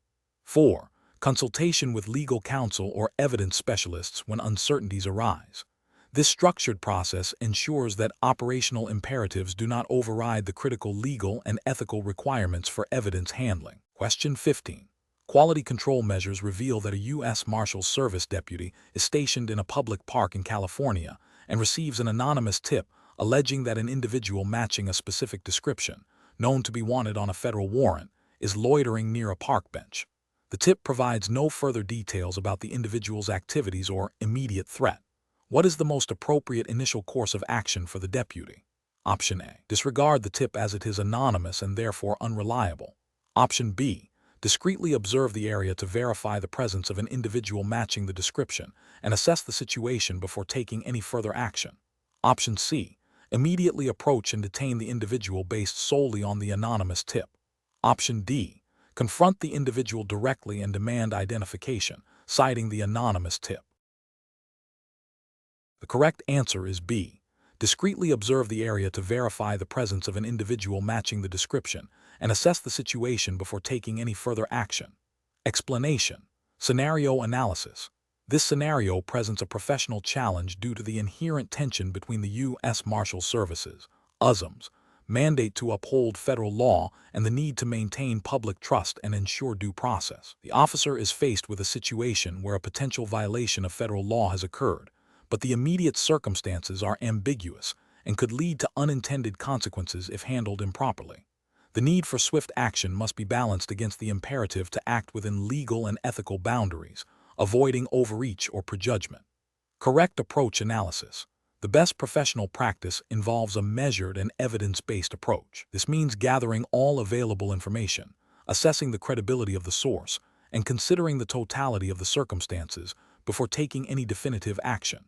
4. Consultation with legal counsel or evidence specialists when uncertainties arise. This structured process ensures that operational imperatives do not override the critical legal and ethical requirements for evidence handling. Question 15. Quality control measures reveal that a U.S. Marshals Service deputy is stationed in a public park in California and receives an anonymous tip alleging that an individual matching a specific description, known to be wanted on a federal warrant, is loitering near a park bench. The tip provides no further details about the individual's activities or immediate threat. What is the most appropriate initial course of action for the deputy? Option A. Disregard the tip as it is anonymous and therefore unreliable. Option B. Discreetly observe the area to verify the presence of an individual matching the description and assess the situation before taking any further action. Option C. Immediately approach and detain the individual based solely on the anonymous tip. Option D. Confront the individual directly and demand identification, citing the anonymous tip. The correct answer is B. Discreetly observe the area to verify the presence of an individual matching the description and assess the situation before taking any further action. Explanation. Scenario analysis. This scenario presents a professional challenge due to the inherent tension between the U.S. Marshals Service's USMS mandate to uphold federal law and the need to maintain public trust and ensure due process. The officer is faced with a situation where a potential violation of federal law has occurred, but the immediate circumstances are ambiguous and could lead to unintended consequences if handled improperly. The need for swift action must be balanced against the imperative to act within legal and ethical boundaries, avoiding overreach or prejudgment. Correct approach analysis. The best professional practice involves a measured and evidence-based approach. This means gathering all available information, assessing the credibility of the source, and considering the totality of the circumstances before taking any definitive action.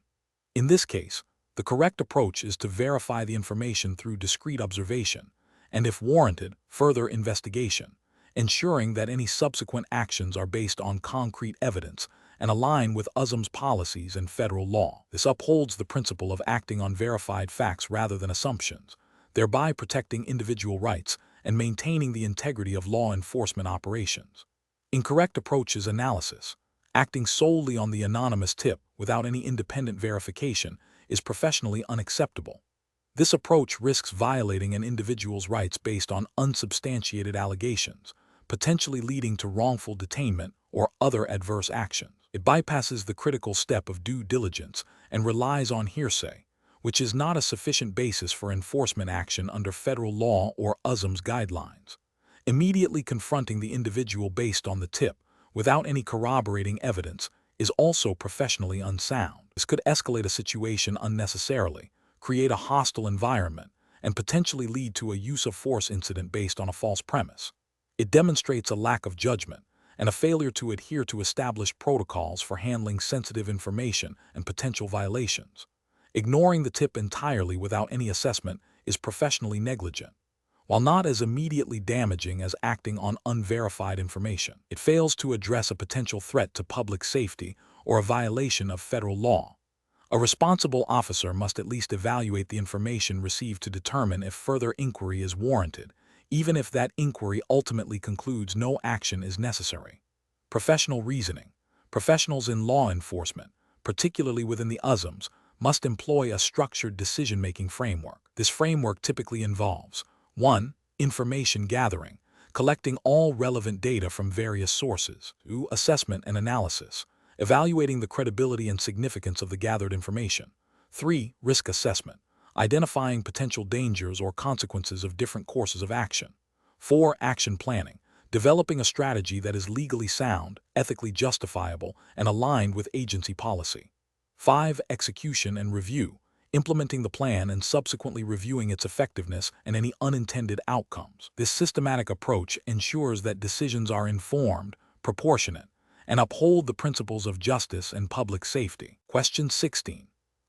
In this case, the correct approach is to verify the information through discrete observation, and if warranted, further investigation, ensuring that any subsequent actions are based on concrete evidence and align with USMS policies and federal law. This upholds the principle of acting on verified facts rather than assumptions, thereby protecting individual rights and maintaining the integrity of law enforcement operations. Incorrect approach is analysis. Acting solely on the anonymous tip without any independent verification is professionally unacceptable. This approach risks violating an individual's rights based on unsubstantiated allegations, potentially leading to wrongful detainment or other adverse actions. It bypasses the critical step of due diligence and relies on hearsay, which is not a sufficient basis for enforcement action under federal law or USMS guidelines. Immediately confronting the individual based on the tip, without any corroborating evidence, is also professionally unsound. This could escalate a situation unnecessarily, create a hostile environment, and potentially lead to a use of force incident based on a false premise. It demonstrates a lack of judgment and a failure to adhere to established protocols for handling sensitive information and potential violations. Ignoring the tip entirely without any assessment is professionally negligent. While not as immediately damaging as acting on unverified information, it fails to address a potential threat to public safety or a violation of federal law. A responsible officer must at least evaluate the information received to determine if further inquiry is warranted, even if that inquiry ultimately concludes no action is necessary. Professional reasoning. Professionals in law enforcement, particularly within the USMS, must employ a structured decision-making framework. This framework typically involves 1. Information gathering, collecting all relevant data from various sources. 2. Assessment and analysis, evaluating the credibility and significance of the gathered information. 3. Risk assessment, identifying potential dangers or consequences of different courses of action. 4. Action planning, developing a strategy that is legally sound, ethically justifiable, and aligned with agency policy. 5. Execution and review, implementing the plan and subsequently reviewing its effectiveness and any unintended outcomes. This systematic approach ensures that decisions are informed, proportionate, and uphold the principles of justice and public safety. Question 16.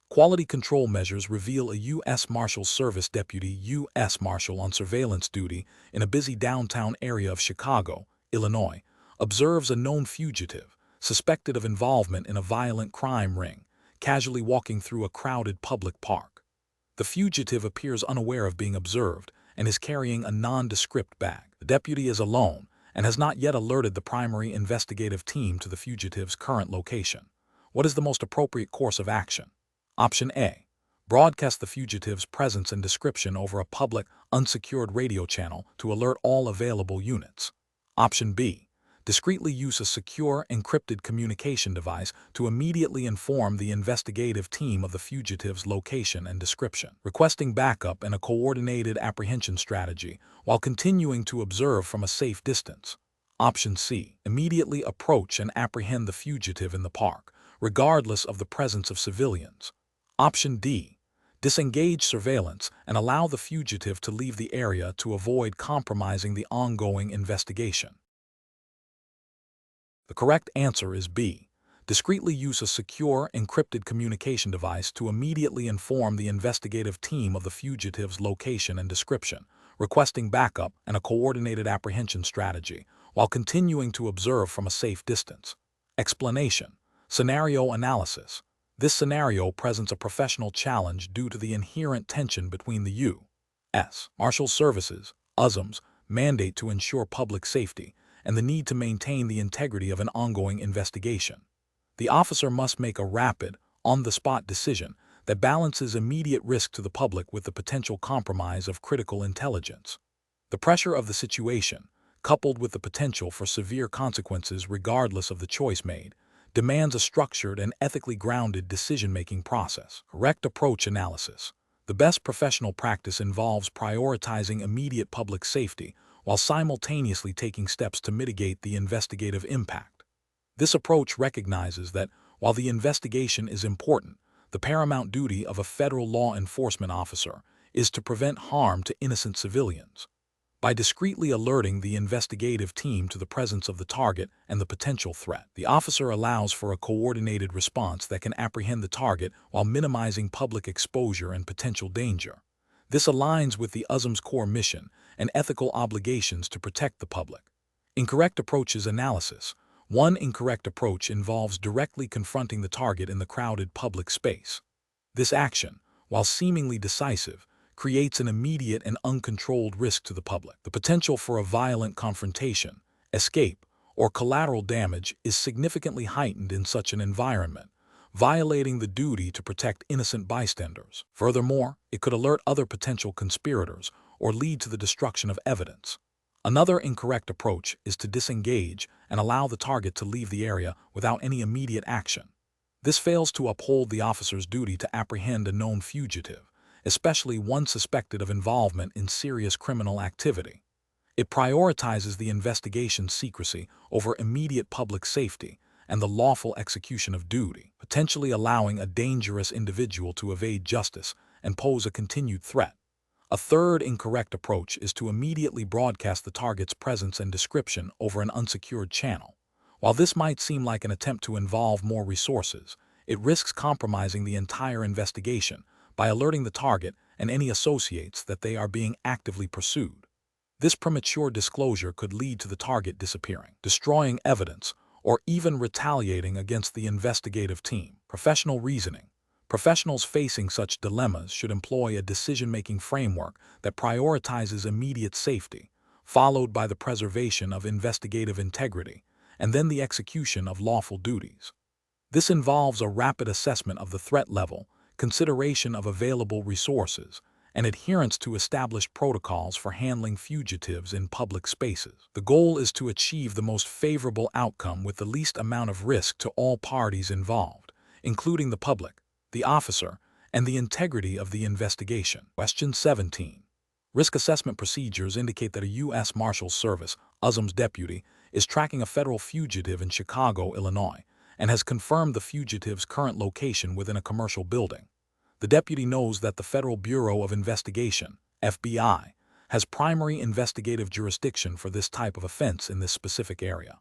Quality control measures reveal a U.S. Marshals Service deputy U.S. Marshal on surveillance duty in a busy downtown area of Chicago, Illinois, observes a known fugitive, suspected of involvement in a violent crime ring, casually walking through a crowded public park. The fugitive appears unaware of being observed and is carrying a nondescript bag. The deputy is alone and has not yet alerted the primary investigative team to the fugitive's current location. What is the most appropriate course of action? Option A. Broadcast the fugitive's presence and description over a public, unsecured radio channel to alert all available units. Option B. Discreetly use a secure, encrypted communication device to immediately inform the investigative team of the fugitive's location and description, requesting backup and a coordinated apprehension strategy while continuing to observe from a safe distance. Option C. Immediately approach and apprehend the fugitive in the park, regardless of the presence of civilians. Option D. Disengage surveillance and allow the fugitive to leave the area to avoid compromising the ongoing investigation. The correct answer is B. Discreetly use a secure, encrypted communication device to immediately inform the investigative team of the fugitive's location and description, requesting backup and a coordinated apprehension strategy, while continuing to observe from a safe distance. Explanation. Scenario analysis. This scenario presents a professional challenge due to the inherent tension between the U.S. Marshals Services, USMS, mandate to ensure public safety and the need to maintain the integrity of an ongoing investigation. The officer must make a rapid, on-the-spot decision that balances immediate risk to the public with the potential compromise of critical intelligence. The pressure of the situation, coupled with the potential for severe consequences regardless of the choice made, demands a structured and ethically grounded decision-making process. Correct approach analysis. The best professional practice involves prioritizing immediate public safety while simultaneously taking steps to mitigate the investigative impact. This approach recognizes that, while the investigation is important, the paramount duty of a federal law enforcement officer is to prevent harm to innocent civilians. By discreetly alerting the investigative team to the presence of the target and the potential threat, the officer allows for a coordinated response that can apprehend the target while minimizing public exposure and potential danger. This aligns with the USMS core mission and ethical obligations to protect the public. Incorrect approaches analysis. One incorrect approach involves directly confronting the target in the crowded public space. This action, while seemingly decisive, creates an immediate and uncontrolled risk to the public. The potential for a violent confrontation, escape, or collateral damage is significantly heightened in such an environment, violating the duty to protect innocent bystanders. Furthermore, it could alert other potential conspirators or lead to the destruction of evidence. Another incorrect approach is to disengage and allow the target to leave the area without any immediate action. This fails to uphold the officer's duty to apprehend a known fugitive, especially one suspected of involvement in serious criminal activity. It prioritizes the investigation's secrecy over immediate public safety and the lawful execution of duty, potentially allowing a dangerous individual to evade justice and pose a continued threat. A third incorrect approach is to immediately broadcast the target's presence and description over an unsecured channel. While this might seem like an attempt to involve more resources, it risks compromising the entire investigation by alerting the target and any associates that they are being actively pursued. This premature disclosure could lead to the target disappearing, destroying evidence, or even retaliating against the investigative team. Professional reasoning. Professionals facing such dilemmas should employ a decision-making framework that prioritizes immediate safety, followed by the preservation of investigative integrity, and then the execution of lawful duties. This involves a rapid assessment of the threat level, consideration of available resources, and adherence to established protocols for handling fugitives in public spaces. The goal is to achieve the most favorable outcome with the least amount of risk to all parties involved, including the public, the officer, and the integrity of the investigation. Question 17. Risk assessment procedures indicate that a U.S. Marshals Service, USMS deputy, is tracking a federal fugitive in Chicago, Illinois, and has confirmed the fugitive's current location within a commercial building. The deputy knows that the Federal Bureau of Investigation, FBI, has primary investigative jurisdiction for this type of offense in this specific area.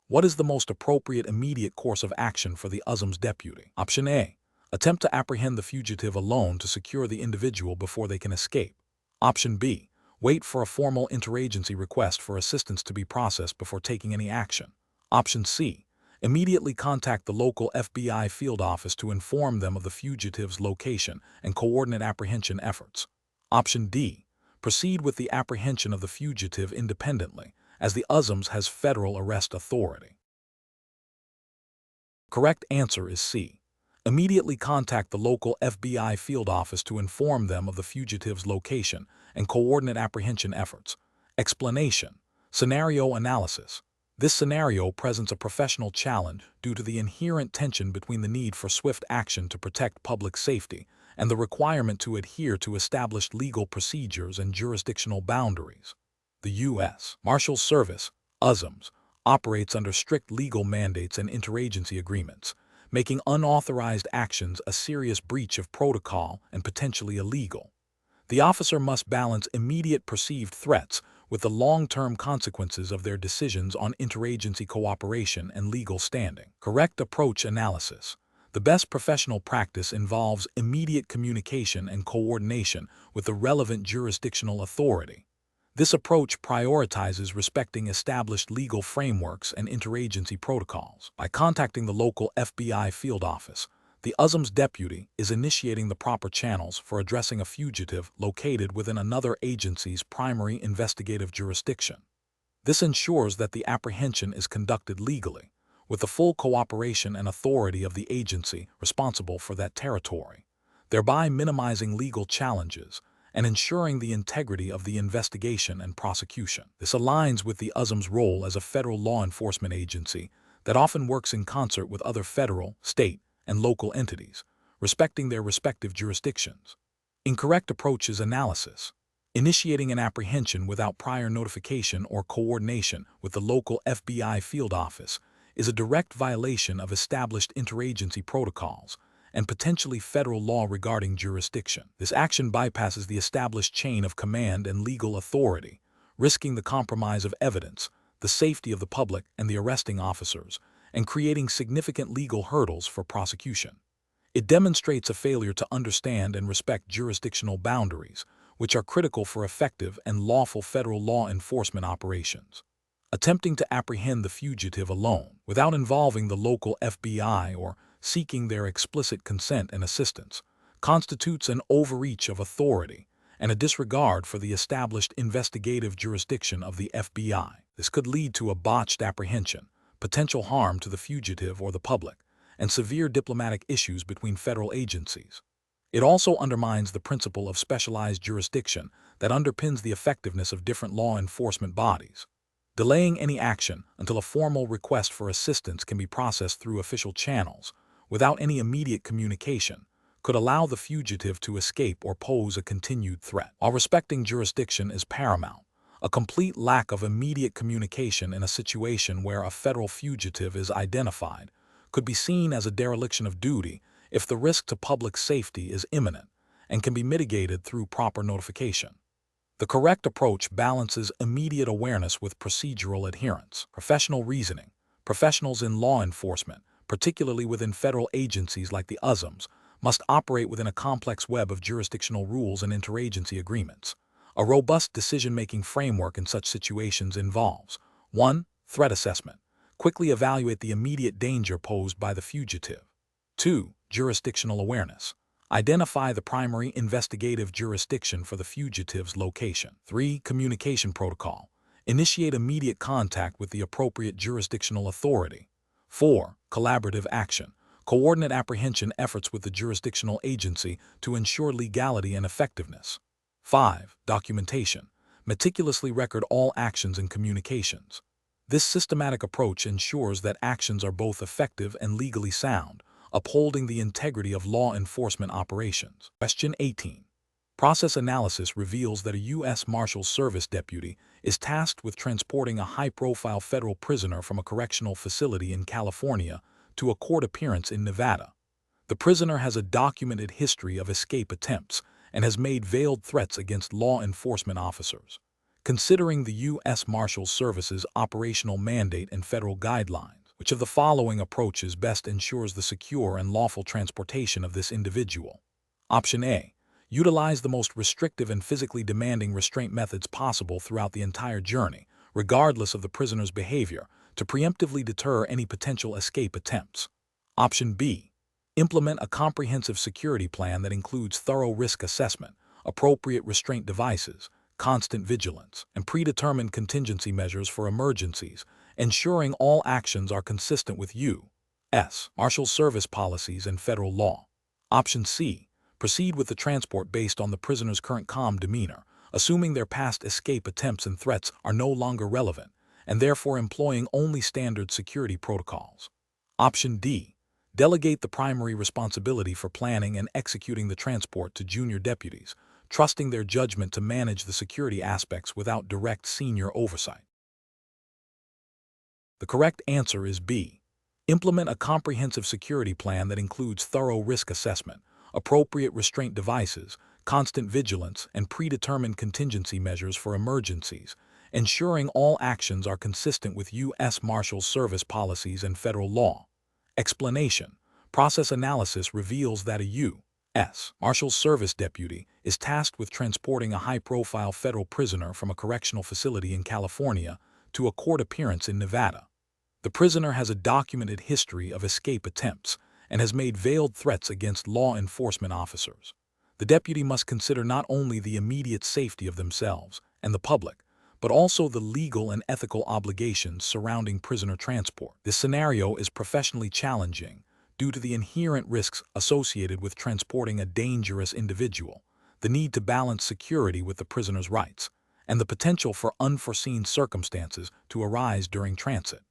What is the most appropriate immediate course of action for the USMS deputy? Option A. Attempt to apprehend the fugitive alone to secure the individual before they can escape. Option B. Wait for a formal interagency request for assistance to be processed before taking any action. Option C. Immediately contact the local FBI field office to inform them of the fugitive's location and coordinate apprehension efforts. Option D. Proceed with the apprehension of the fugitive independently, as the USMS has federal arrest authority. Correct answer is C. Immediately contact the local FBI field office to inform them of the fugitive's location and coordinate apprehension efforts. Explanation. Scenario analysis. This scenario presents a professional challenge due to the inherent tension between the need for swift action to protect public safety and the requirement to adhere to established legal procedures and jurisdictional boundaries. The U.S. Marshals Service, USMS, operates under strict legal mandates and interagency agreements, making unauthorized actions a serious breach of protocol and potentially illegal. The officer must balance immediate perceived threats with the long-term consequences of their decisions on interagency cooperation and legal standing. Correct approach analysis. The best professional practice involves immediate communication and coordination with the relevant jurisdictional authority. This approach prioritizes respecting established legal frameworks and interagency protocols. By contacting the local FBI field office, the USMS deputy is initiating the proper channels for addressing a fugitive located within another agency's primary investigative jurisdiction. This ensures that the apprehension is conducted legally, with the full cooperation and authority of the agency responsible for that territory, thereby minimizing legal challenges and ensuring the integrity of the investigation and prosecution. This aligns with the USMS role as a federal law enforcement agency that often works in concert with other federal, state, and local entities, respecting their respective jurisdictions. Incorrect approach is analysis. Initiating an apprehension without prior notification or coordination with the local FBI field office is a direct violation of established interagency protocols and potentially federal law regarding jurisdiction. This action bypasses the established chain of command and legal authority, risking the compromise of evidence, the safety of the public and the arresting officers, and creating significant legal hurdles for prosecution. It demonstrates a failure to understand and respect jurisdictional boundaries, which are critical for effective and lawful federal law enforcement operations. Attempting to apprehend the fugitive alone, without involving the local FBI or seeking their explicit consent and assistance, constitutes an overreach of authority and a disregard for the established investigative jurisdiction of the FBI. This could lead to a botched apprehension, potential harm to the fugitive or the public, and severe diplomatic issues between federal agencies. It also undermines the principle of specialized jurisdiction that underpins the effectiveness of different law enforcement bodies. Delaying any action until a formal request for assistance can be processed through official channels, without any immediate communication, could allow the fugitive to escape or pose a continued threat. While respecting jurisdiction is paramount, a complete lack of immediate communication in a situation where a federal fugitive is identified could be seen as a dereliction of duty if the risk to public safety is imminent and can be mitigated through proper notification. The correct approach balances immediate awareness with procedural adherence. Professional reasoning. Professionals in law enforcement, particularly within federal agencies like the USMS, must operate within a complex web of jurisdictional rules and interagency agreements. A robust decision-making framework in such situations involves 1. Threat assessment. Quickly evaluate the immediate danger posed by the fugitive. 2. Jurisdictional awareness. Identify the primary investigative jurisdiction for the fugitive's location. 3. Communication protocol. Initiate immediate contact with the appropriate jurisdictional authority. 4. Collaborative action. Coordinate apprehension efforts with the jurisdictional agency to ensure legality and effectiveness. 5. Documentation. Meticulously record all actions and communications. This systematic approach ensures that actions are both effective and legally sound, upholding the integrity of law enforcement operations. Question 18. Process analysis reveals that a U.S. Marshals Service deputy is tasked with transporting a high-profile federal prisoner from a correctional facility in California to a court appearance in Nevada. The prisoner has a documented history of escape attempts and has made veiled threats against law enforcement officers. Considering the U.S. Marshals Service's operational mandate and federal guidelines, which of the following approaches best ensures the secure and lawful transportation of this individual? Option A. Utilize the most restrictive and physically demanding restraint methods possible throughout the entire journey, regardless of the prisoner's behavior, to preemptively deter any potential escape attempts. Option B. Implement a comprehensive security plan that includes thorough risk assessment, appropriate restraint devices, constant vigilance, and predetermined contingency measures for emergencies, ensuring all actions are consistent with U.S. Marshals Service policies and federal law. Option C. Proceed with the transport based on the prisoner's current calm demeanor, assuming their past escape attempts and threats are no longer relevant, and therefore employing only standard security protocols. Option D. Delegate the primary responsibility for planning and executing the transport to junior deputies, trusting their judgment to manage the security aspects without direct senior oversight. The correct answer is B. Implement a comprehensive security plan that includes thorough risk assessment, appropriate restraint devices, constant vigilance, and predetermined contingency measures for emergencies, ensuring all actions are consistent with U.S. Marshals Service policies and federal law. Explanation. Process analysis reveals that a U.S. Marshals Service deputy is tasked with transporting a high-profile federal prisoner from a correctional facility in California to a court appearance in Nevada. The prisoner has a documented history of escape attempts and has made veiled threats against law enforcement officers. The deputy must consider not only the immediate safety of themselves and the public, but also the legal and ethical obligations surrounding prisoner transport. This scenario is professionally challenging due to the inherent risks associated with transporting a dangerous individual, the need to balance security with the prisoner's rights, and the potential for unforeseen circumstances to arise during transit.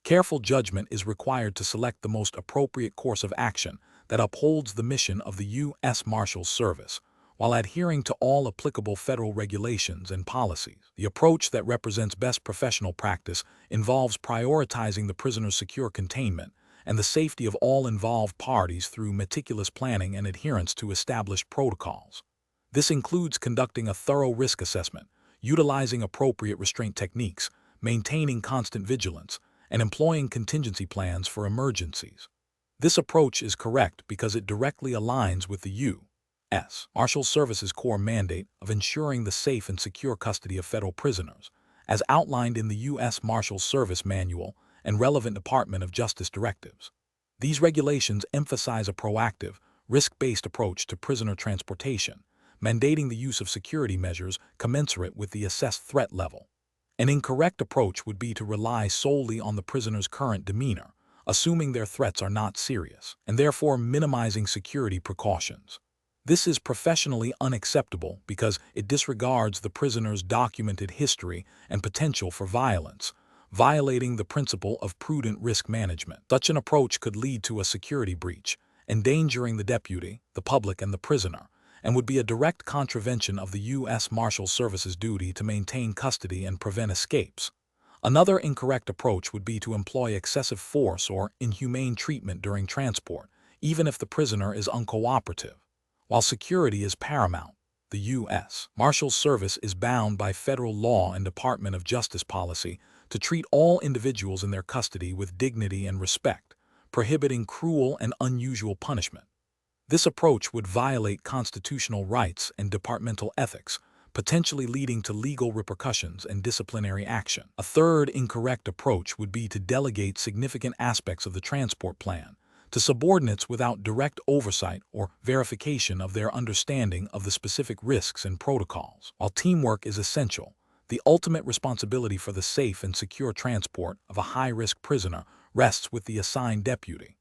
Careful judgment is required to select the most appropriate course of action that upholds the mission of the U.S. Marshals Service, while adhering to all applicable federal regulations and policies. The approach that represents best professional practice involves prioritizing the prisoner's secure containment and the safety of all involved parties through meticulous planning and adherence to established protocols. This includes conducting a thorough risk assessment, utilizing appropriate restraint techniques, maintaining constant vigilance, and employing contingency plans for emergencies. This approach is correct because it directly aligns with the U.S. Marshals Service's core mandate of ensuring the safe and secure custody of federal prisoners, as outlined in the U.S. Marshals Service Manual and relevant Department of Justice directives. These regulations emphasize a proactive, risk-based approach to prisoner transportation, mandating the use of security measures commensurate with the assessed threat level. An incorrect approach would be to rely solely on the prisoner's current demeanor, assuming their threats are not serious, and therefore minimizing security precautions. This is professionally unacceptable because it disregards the prisoner's documented history and potential for violence, violating the principle of prudent risk management. Such an approach could lead to a security breach, endangering the deputy, the public, and the prisoner, and would be a direct contravention of the U.S. Marshals Service's duty to maintain custody and prevent escapes. Another incorrect approach would be to employ excessive force or inhumane treatment during transport, even if the prisoner is uncooperative. While security is paramount, the U.S. Marshals Service is bound by federal law and Department of Justice policy to treat all individuals in their custody with dignity and respect, prohibiting cruel and unusual punishment. This approach would violate constitutional rights and departmental ethics, potentially leading to legal repercussions and disciplinary action. A third incorrect approach would be to delegate significant aspects of the transport plan to subordinates without direct oversight or verification of their understanding of the specific risks and protocols. While teamwork is essential, the ultimate responsibility for the safe and secure transport of a high-risk prisoner rests with the assigned deputy.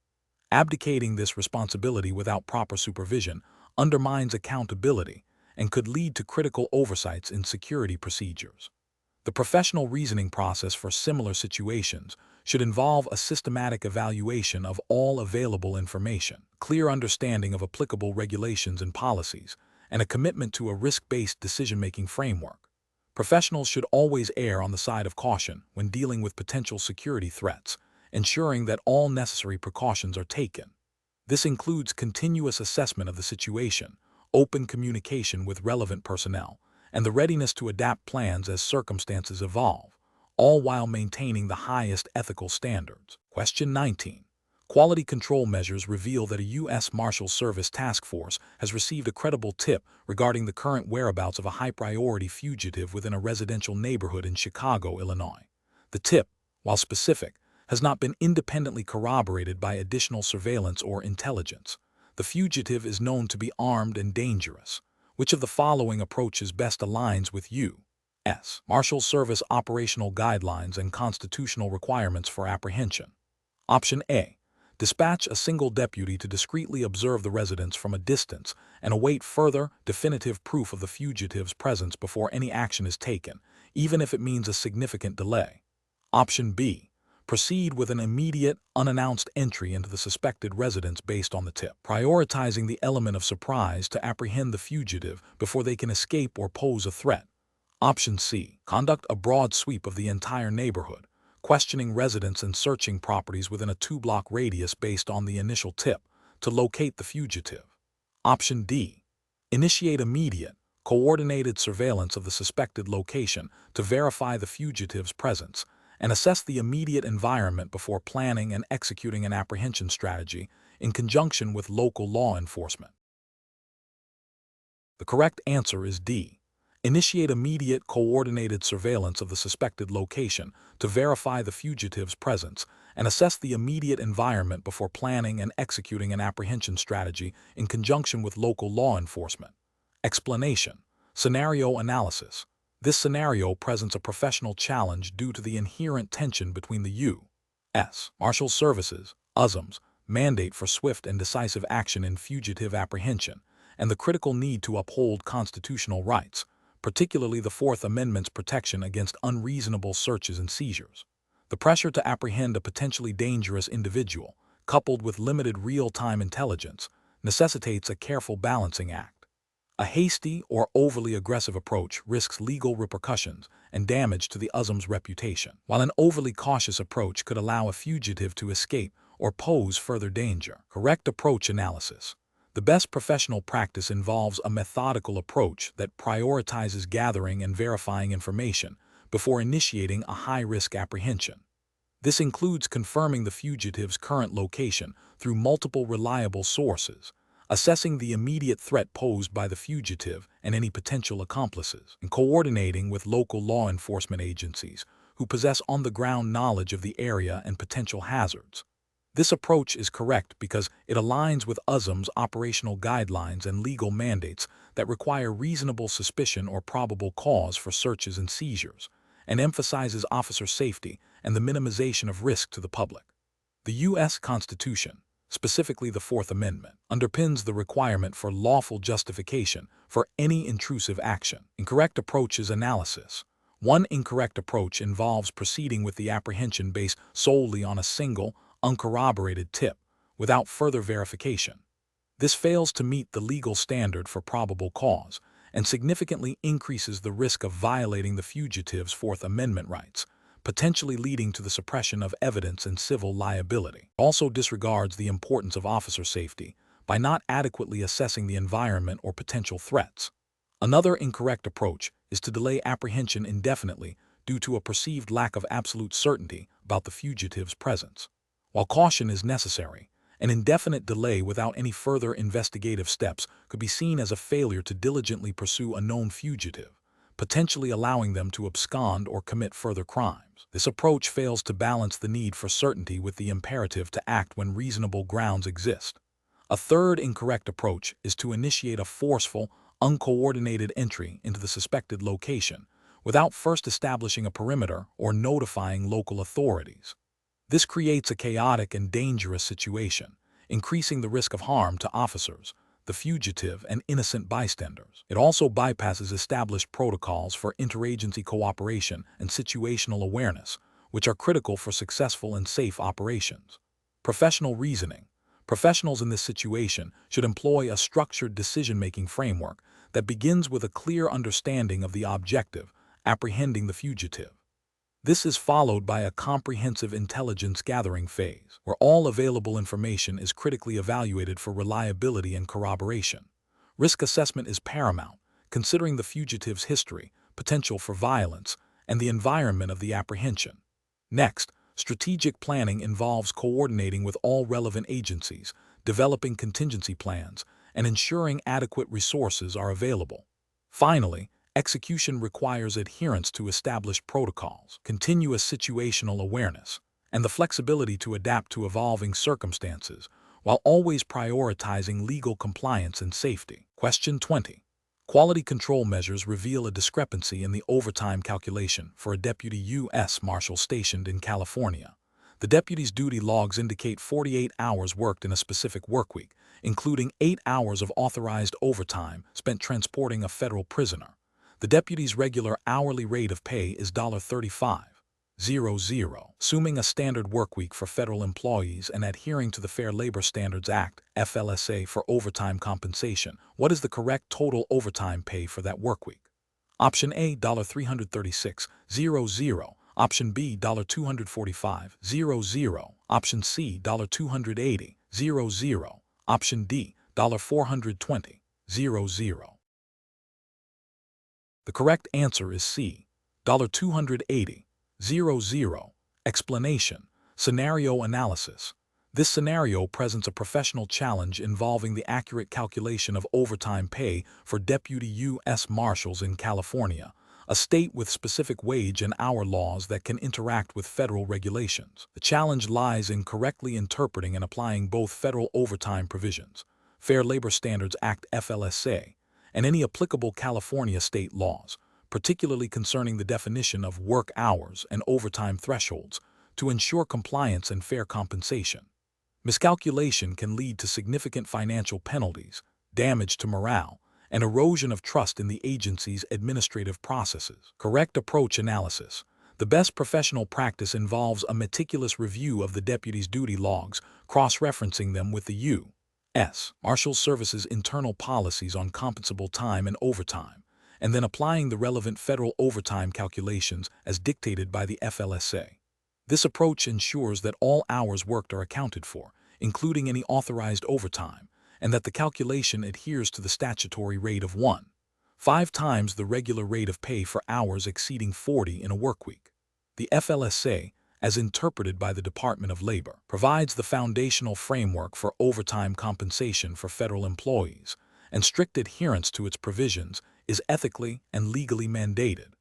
Abdicating this responsibility without proper supervision undermines accountability and could lead to critical oversights in security procedures. The professional reasoning process for similar situations should involve a systematic evaluation of all available information, clear understanding of applicable regulations and policies, and a commitment to a risk-based decision-making framework. Professionals should always err on the side of caution when dealing with potential security threats, ensuring that all necessary precautions are taken. This includes continuous assessment of the situation, open communication with relevant personnel, and the readiness to adapt plans as circumstances evolve, all while maintaining the highest ethical standards. Question 19. Quality control measures reveal that a U.S. Marshals Service task force has received a credible tip regarding the current whereabouts of a high-priority fugitive within a residential neighborhood in Chicago, Illinois. The tip, while specific, has not been independently corroborated by additional surveillance or intelligence. The fugitive is known to be armed and dangerous. Which of the following approaches best aligns with U.S. Marshals Service operational guidelines and constitutional requirements for apprehension? Option A. Dispatch a single deputy to discreetly observe the residence from a distance and await further, definitive proof of the fugitive's presence before any action is taken, even if it means a significant delay. Option B. Proceed with an immediate, unannounced entry into the suspected residence based on the tip, prioritizing the element of surprise to apprehend the fugitive before they can escape or pose a threat. Option C. Conduct a broad sweep of the entire neighborhood, questioning residents and searching properties within a 2-block radius based on the initial tip to locate the fugitive. Option D. Initiate immediate, coordinated surveillance of the suspected location to verify the fugitive's presence, and assess the immediate environment before planning and executing an apprehension strategy in conjunction with local law enforcement. The correct answer is D. Initiate immediate coordinated surveillance of the suspected location to verify the fugitive's presence and assess the immediate environment before planning and executing an apprehension strategy in conjunction with local law enforcement. Explanation. Scenario analysis. This scenario presents a professional challenge due to the inherent tension between the U.S. Marshals Service's USMS mandate for swift and decisive action in fugitive apprehension and the critical need to uphold constitutional rights, particularly the Fourth Amendment's protection against unreasonable searches and seizures. The pressure to apprehend a potentially dangerous individual, coupled with limited real-time intelligence, necessitates a careful balancing act. A hasty or overly aggressive approach risks legal repercussions and damage to the USM's reputation, while an overly cautious approach could allow a fugitive to escape or pose further danger. Correct approach analysis. The best professional practice involves a methodical approach that prioritizes gathering and verifying information before initiating a high-risk apprehension. This includes confirming the fugitive's current location through multiple reliable sources, assessing the immediate threat posed by the fugitive and any potential accomplices, and coordinating with local law enforcement agencies who possess on-the-ground knowledge of the area and potential hazards. This approach is correct because it aligns with USM's operational guidelines and legal mandates that require reasonable suspicion or probable cause for searches and seizures, and emphasizes officer safety and the minimization of risk to the public. The U.S. Constitution, specifically the Fourth Amendment, underpins the requirement for lawful justification for any intrusive action. Incorrect approach is analysis. One incorrect approach involves proceeding with the apprehension based solely on a single, uncorroborated tip, without further verification. This fails to meet the legal standard for probable cause and significantly increases the risk of violating the fugitive's Fourth Amendment rights, potentially leading to the suppression of evidence and civil liability. It also disregards the importance of officer safety by not adequately assessing the environment or potential threats. Another incorrect approach is to delay apprehension indefinitely due to a perceived lack of absolute certainty about the fugitive's presence. While caution is necessary, an indefinite delay without any further investigative steps could be seen as a failure to diligently pursue a known fugitive, potentially allowing them to abscond or commit further crimes. This approach fails to balance the need for certainty with the imperative to act when reasonable grounds exist. A third incorrect approach is to initiate a forceful, uncoordinated entry into the suspected location without first establishing a perimeter or notifying local authorities. This creates a chaotic and dangerous situation, increasing the risk of harm to officers, the fugitive, and innocent bystanders. It also bypasses established protocols for interagency cooperation and situational awareness, which are critical for successful and safe operations. Professional reasoning. Professionals in this situation should employ a structured decision-making framework that begins with a clear understanding of the objective, apprehending the fugitive. This is followed by a comprehensive intelligence gathering phase, where all available information is critically evaluated for reliability and corroboration. Risk assessment is paramount, considering the fugitive's history, potential for violence, and the environment of the apprehension. Next, strategic planning involves coordinating with all relevant agencies, developing contingency plans, and ensuring adequate resources are available. Finally, execution requires adherence to established protocols, continuous situational awareness, and the flexibility to adapt to evolving circumstances, while always prioritizing legal compliance and safety. Question 20. Quality control measures reveal a discrepancy in the overtime calculation for a deputy U.S. Marshal stationed in California. The deputy's duty logs indicate 48 hours worked in a specific workweek, including 8 hours of authorized overtime spent transporting a federal prisoner. The deputy's regular hourly rate of pay is $35.00, assuming a standard workweek for federal employees and adhering to the Fair Labor Standards Act, FLSA, for overtime compensation. What is the correct total overtime pay for that workweek? Option A, $336.00. Option B, $245.00. Option C, $280.00. Option D, $420.00. The correct answer is C, $280.00. Explanation: scenario analysis. This scenario presents a professional challenge involving the accurate calculation of overtime pay for deputy U.S. Marshals in California, a state with specific wage and hour laws that can interact with federal regulations. The challenge lies in correctly interpreting and applying both federal overtime provisions, Fair Labor Standards Act (FLSA), and any applicable California state laws, particularly concerning the definition of work hours and overtime thresholds, to ensure compliance and fair compensation. Miscalculation can lead to significant financial penalties, damage to morale, and erosion of trust in the agency's administrative processes. Correct approach analysis. The best professional practice involves a meticulous review of the deputy's duty logs, cross-referencing them with the U.S. Marshals Service's internal policies on compensable time and overtime, and then applying the relevant federal overtime calculations as dictated by the FLSA. This approach ensures that all hours worked are accounted for, including any authorized overtime, and that the calculation adheres to the statutory rate of 1.5 times the regular rate of pay for hours exceeding 40 in a workweek. The FLSA, as interpreted by the Department of Labor, provides the foundational framework for overtime compensation for federal employees, and strict adherence to its provisions is ethically and legally mandated.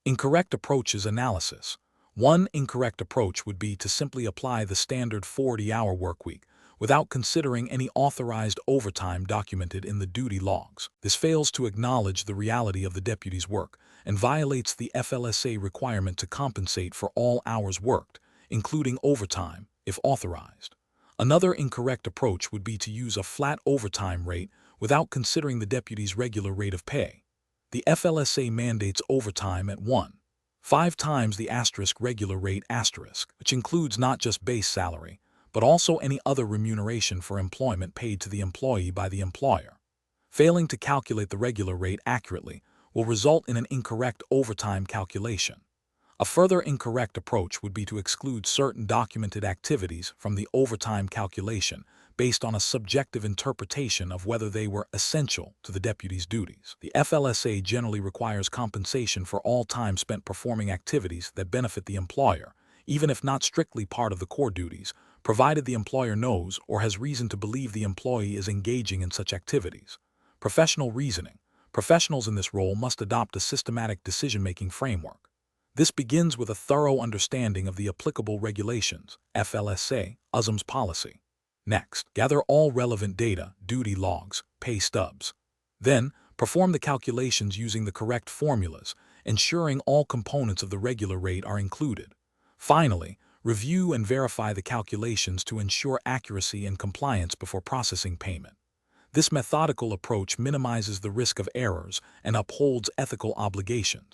Incorrect approaches analysis. One incorrect approach would be to simply apply the standard 40-hour workweek without considering any authorized overtime documented in the duty logs. This fails to acknowledge the reality of the deputy's work and violates the FLSA requirement to compensate for all hours worked, including overtime, if authorized. Another incorrect approach would be to use a flat overtime rate without considering the deputy's regular rate of pay. The FLSA mandates overtime at 1.5 times the regular rate asterisk, which includes not just base salary, but also any other remuneration for employment paid to the employee by the employer. Failing to calculate the regular rate accurately will result in an incorrect overtime calculation. A further incorrect approach would be to exclude certain documented activities from the overtime calculation based on a subjective interpretation of whether they were essential to the deputy's duties. The FLSA generally requires compensation for all time spent performing activities that benefit the employer, even if not strictly part of the core duties, provided the employer knows or has reason to believe the employee is engaging in such activities. Professional reasoning. Professionals in this role must adopt a systematic decision-making framework. This begins with a thorough understanding of the applicable regulations, FLSA, USMS policy. Next, gather all relevant data, duty logs, pay stubs. Then, perform the calculations using the correct formulas, ensuring all components of the regular rate are included. Finally, review and verify the calculations to ensure accuracy and compliance before processing payment. This methodical approach minimizes the risk of errors and upholds ethical obligations.